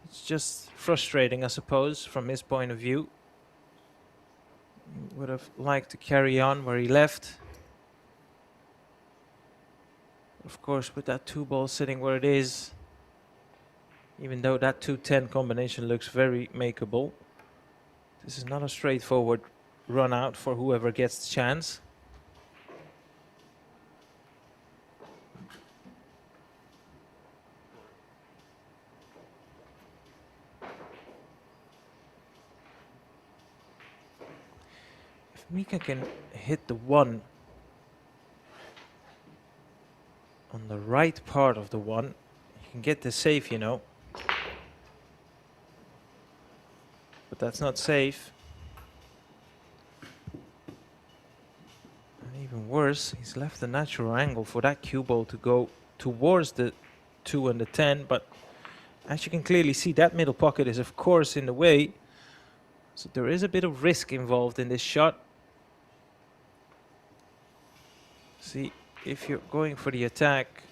It's just frustrating, I suppose, from his point of view. He would have liked to carry on where he left. Of course, with that 2 ball sitting where it is, even though that 2-10 combination looks very makeable, this is not a straightforward run out for whoever gets the chance. If Mika can hit the 1 on the right part of the 1, he can get the safe, you know. But that's not safe. And even worse, he's left the natural angle for that cue ball to go towards the 2 and the 10, but as you can clearly see, that middle pocket is of course in the way. So there is a bit of risk involved in this shot. See, if you're going for the attack,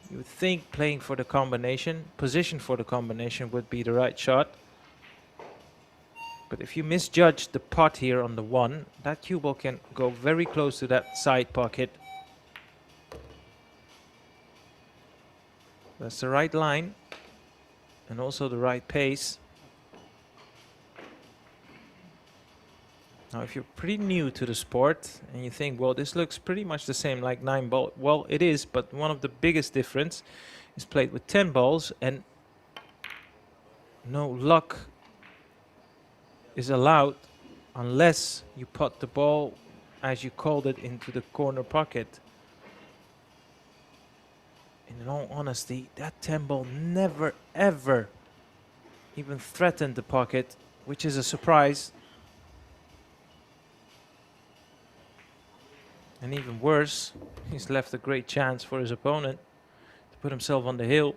you would think playing for the combination, position for the combination would be the right shot. But if you misjudge the pot here on the 1, that cue ball can go very close to that side pocket. That's the right line and also the right pace. Now, if you're pretty new to the sport and you think, well, this looks pretty much the same like 9 ball. Well, it is, but one of the biggest difference is played with 10 balls and no luck is allowed unless you put the ball, as you called it, into the corner pocket. And in all honesty, that 10 ball never ever even threatened the pocket, which is a surprise. And even worse, he's left a great chance for his opponent to put himself on the hill.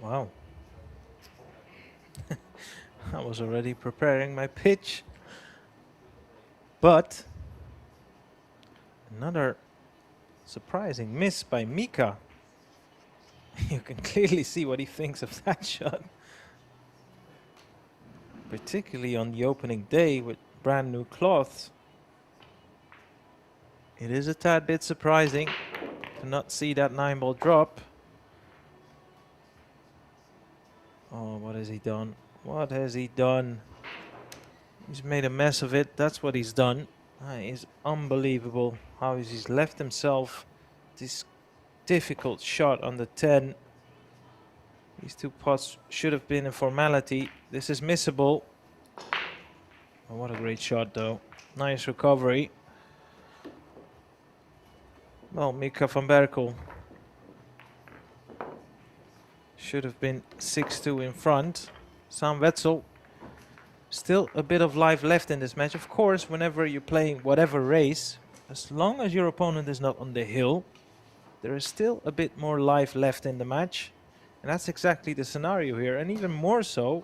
Wow. I was already preparing my pitch. But another surprising miss by Mika. You can clearly see what he thinks of that shot. Particularly on the opening day with brand new cloths. It is a tad bit surprising to not see that 9-ball drop. Oh, what has he done? What has he done? He's made a mess of it. That's what he's done. It is unbelievable how he's left himself this difficult shot on the 10. These 2 pots should have been a formality. This is missable. Oh, what a great shot though. Nice recovery. Well, Mika van Berkel should have been 6-2 in front. Sam Wetzel, still a bit of life left in this match. Of course, whenever you're playing whatever race, as long as your opponent is not on the hill, there is still a bit more life left in the match. And that's exactly the scenario here. And even more so,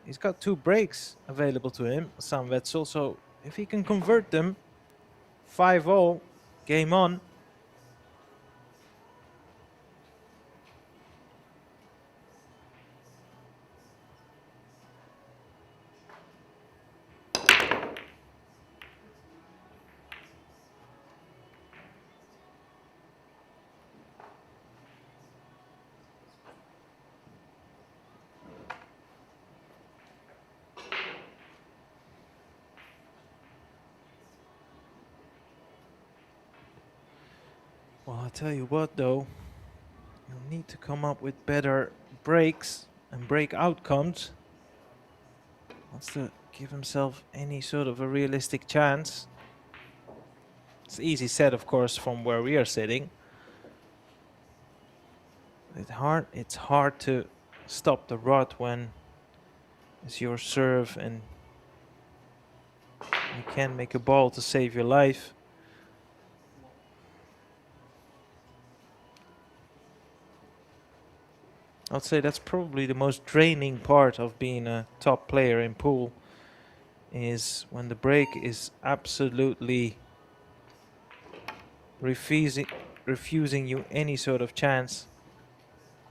he's got 2 breaks available to him, Sam Wetzel. So if he can convert them, 5-0, game on. Well, I tell you what though, you'll need to come up with better breaks and break outcomes. Wants to give himself any sort of a realistic chance. It's easy said, of course, from where we are sitting. It's hard to stop the rod when it's your serve and you can't make a ball to save your life. I'd say that's probably the most draining part of being a top player in pool, is when the break is absolutely refusing you any sort of chance.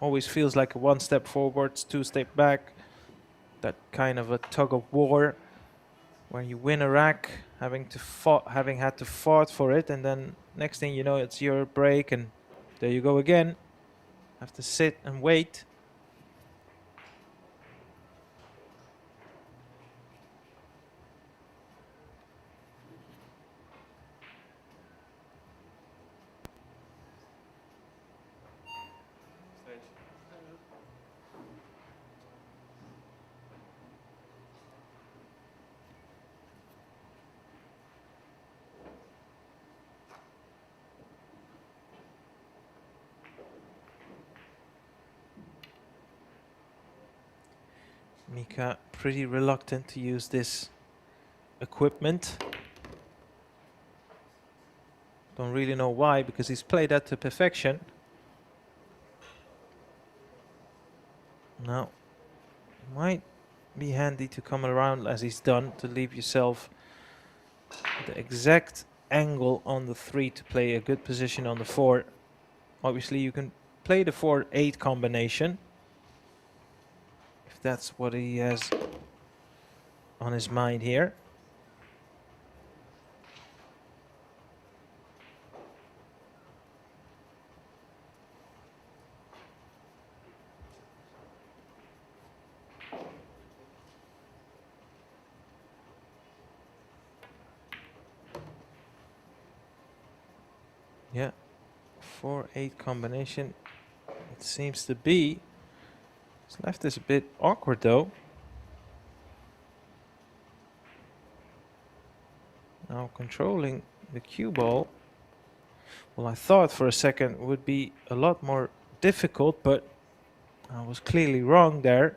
Always feels like a 1 step forwards, 2 step back. That kind of a tug of war where you win a rack, having had to fought for it, and then next thing you know, it's your break, and there you go again. Have to sit and wait. Stage. Mika pretty reluctant to use this equipment. Don't really know why, because he's played that to perfection. Now, might be handy to come around as he's done, to leave yourself the exact angle on the 3 to play a good position on the 4. Obviously, you can play the 4-8 combination, if that's what he has on his mind here. Yeah, 4-8 combination, it seems to be. His left is a bit awkward though. Now controlling the cue ball. Well, I thought for a second would be a lot more difficult, but I was clearly wrong there.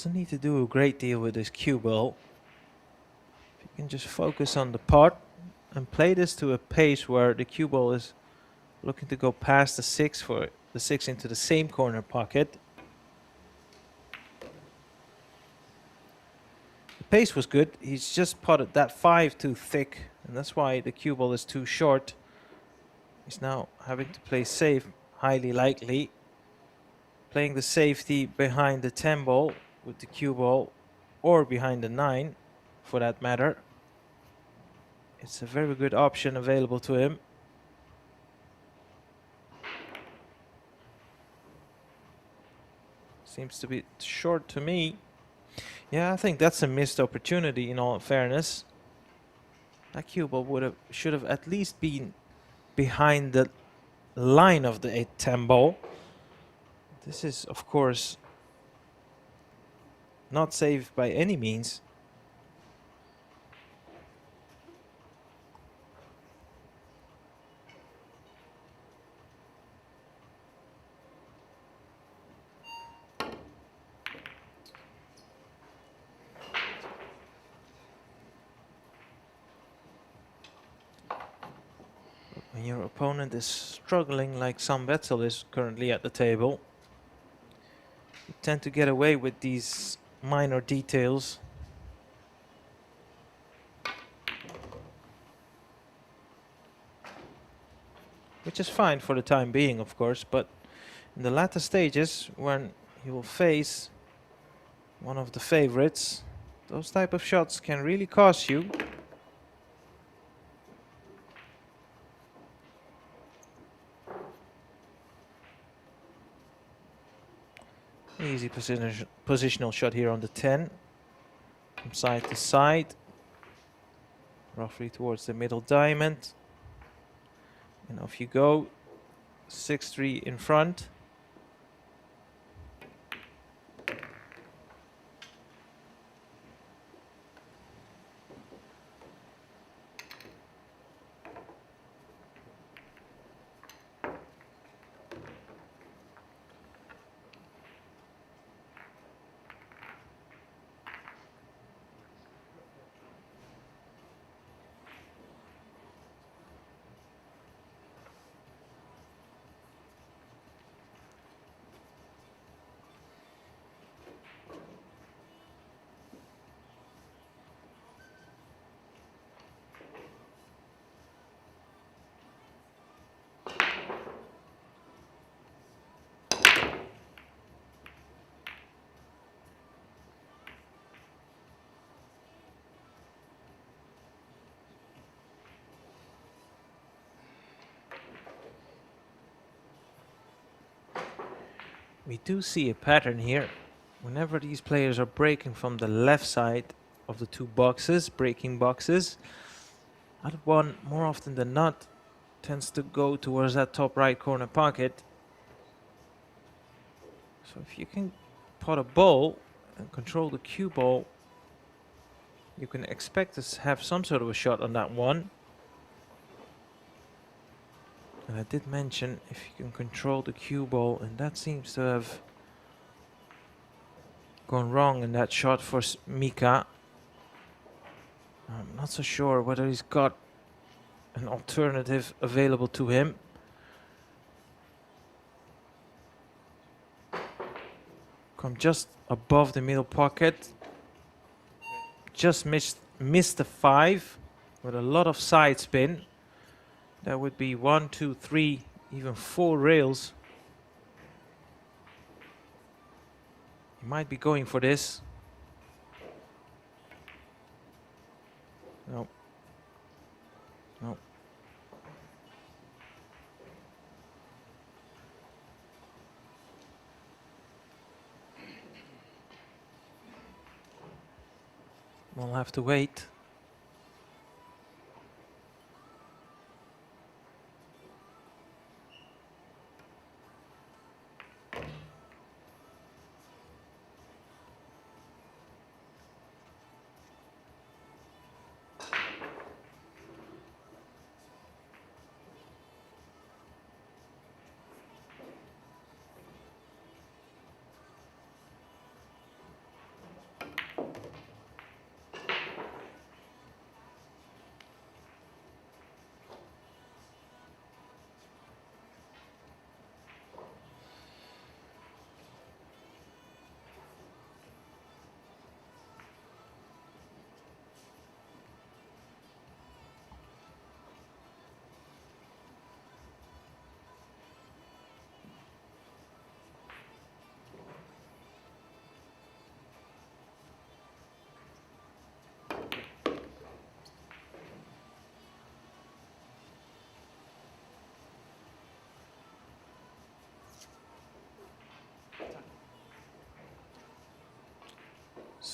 doesn't need to do a great deal with this cue ball. If you can just focus on the pot and play this to a pace where the cue ball is looking to go past the 6 for the 6 into the same corner pocket. The pace was good. He's just potted that 5 too thick, and that's why the cue ball is too short. He's now having to play safe, highly likely. Playing the safety behind the 10 ball with the cue ball, or behind the 9 for that matter. It's a very good option available to him. Seems to be short to me. Yeah, I think that's a missed opportunity in all fairness. That cue ball should have at least been behind the line of the 8-10 ball. This is, of course, not safe by any means. When your opponent is struggling like Sam Wetzel is currently at the table, you tend to get away with these minor details. Which is fine for the time being, of course, but in the latter stages, when he will face one of the favorites, those type of shots can really cost you. Easy positional shot here on the 10, from side to side, roughly towards the middle diamond. And off you go, 6-3 in front. We do see a pattern here. Whenever these players are breaking from the left side of the two boxes, breaking boxes, other one, more often than not, tends to go towards that top right corner pocket. So if you can pot a ball and control the cue ball, you can expect to have some sort of a shot on that one. And I did mention if you can control the cue ball, and that seems to have gone wrong in that shot for Mika. I'm not so sure whether he's got an alternative available to him. Come just above the middle pocket. Just missed the 5 with a lot of side spin. That would be 1, 2, 3, even 4 rails. He might be going for this. No. No. We'll have to wait.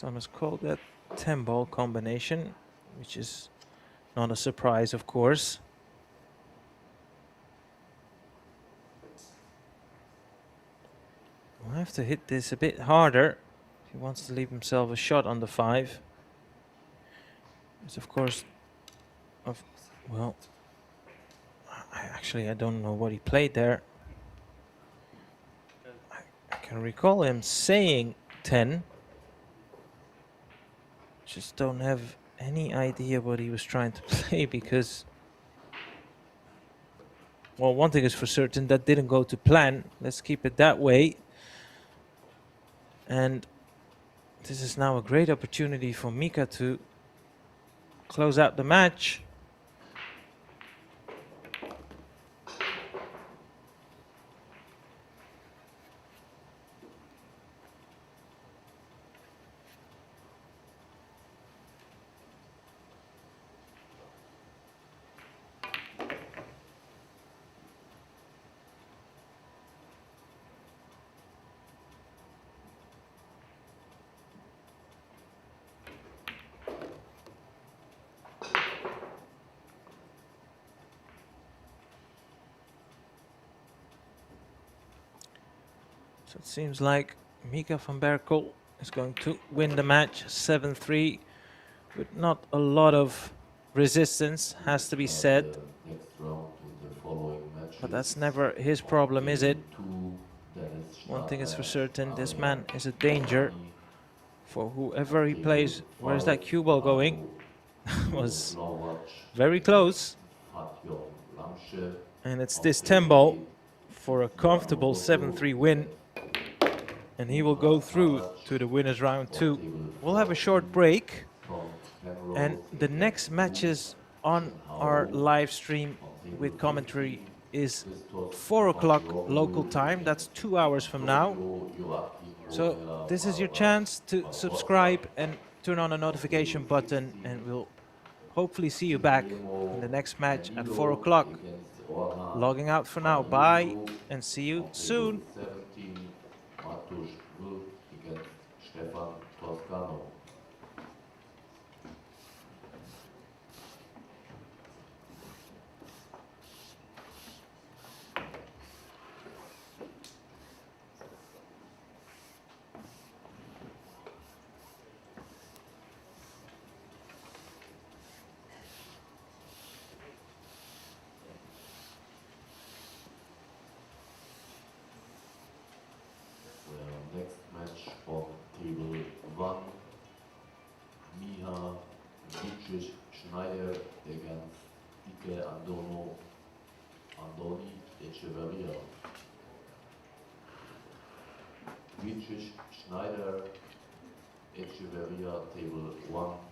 Some has called that 10-ball combination, which is not a surprise, of course. We'll have to hit this a bit harder if he wants to leave himself a shot on the 5. It's of course, well, I don't know what he played there. I can recall him saying 10. Just don't have any idea what he was trying to play because, well, one thing is for certain, that didn't go to plan. Let's keep it that way. And this is now a great opportunity for Mika to close out the match. So it seems like Mika van Berkel is going to win the match 7-3 with not a lot of resistance, has to be said. Next round in the following matches. But that's never his problem, is it? Dennis One thing is for Schneider, certain, this Arjen man is a danger for whoever he plays. Where's that cue ball going? Was very close. And it's this 10 ball for a comfortable 7-3 win. And he will go through to the winners round 2. We'll have a short break. And the next matches on our live stream with commentary is 4 o'clock local time. That's 2 hours from now. So this is your chance to subscribe and turn on the notification button, and we'll hopefully see you back in the next match at 4 o'clock. Logging out for now. Bye and see you soon. Next match on table 1, Miha Ritzy Schneider against Ike Andoni Echeverria. Ritzy Schneider, Echeverria, table 1.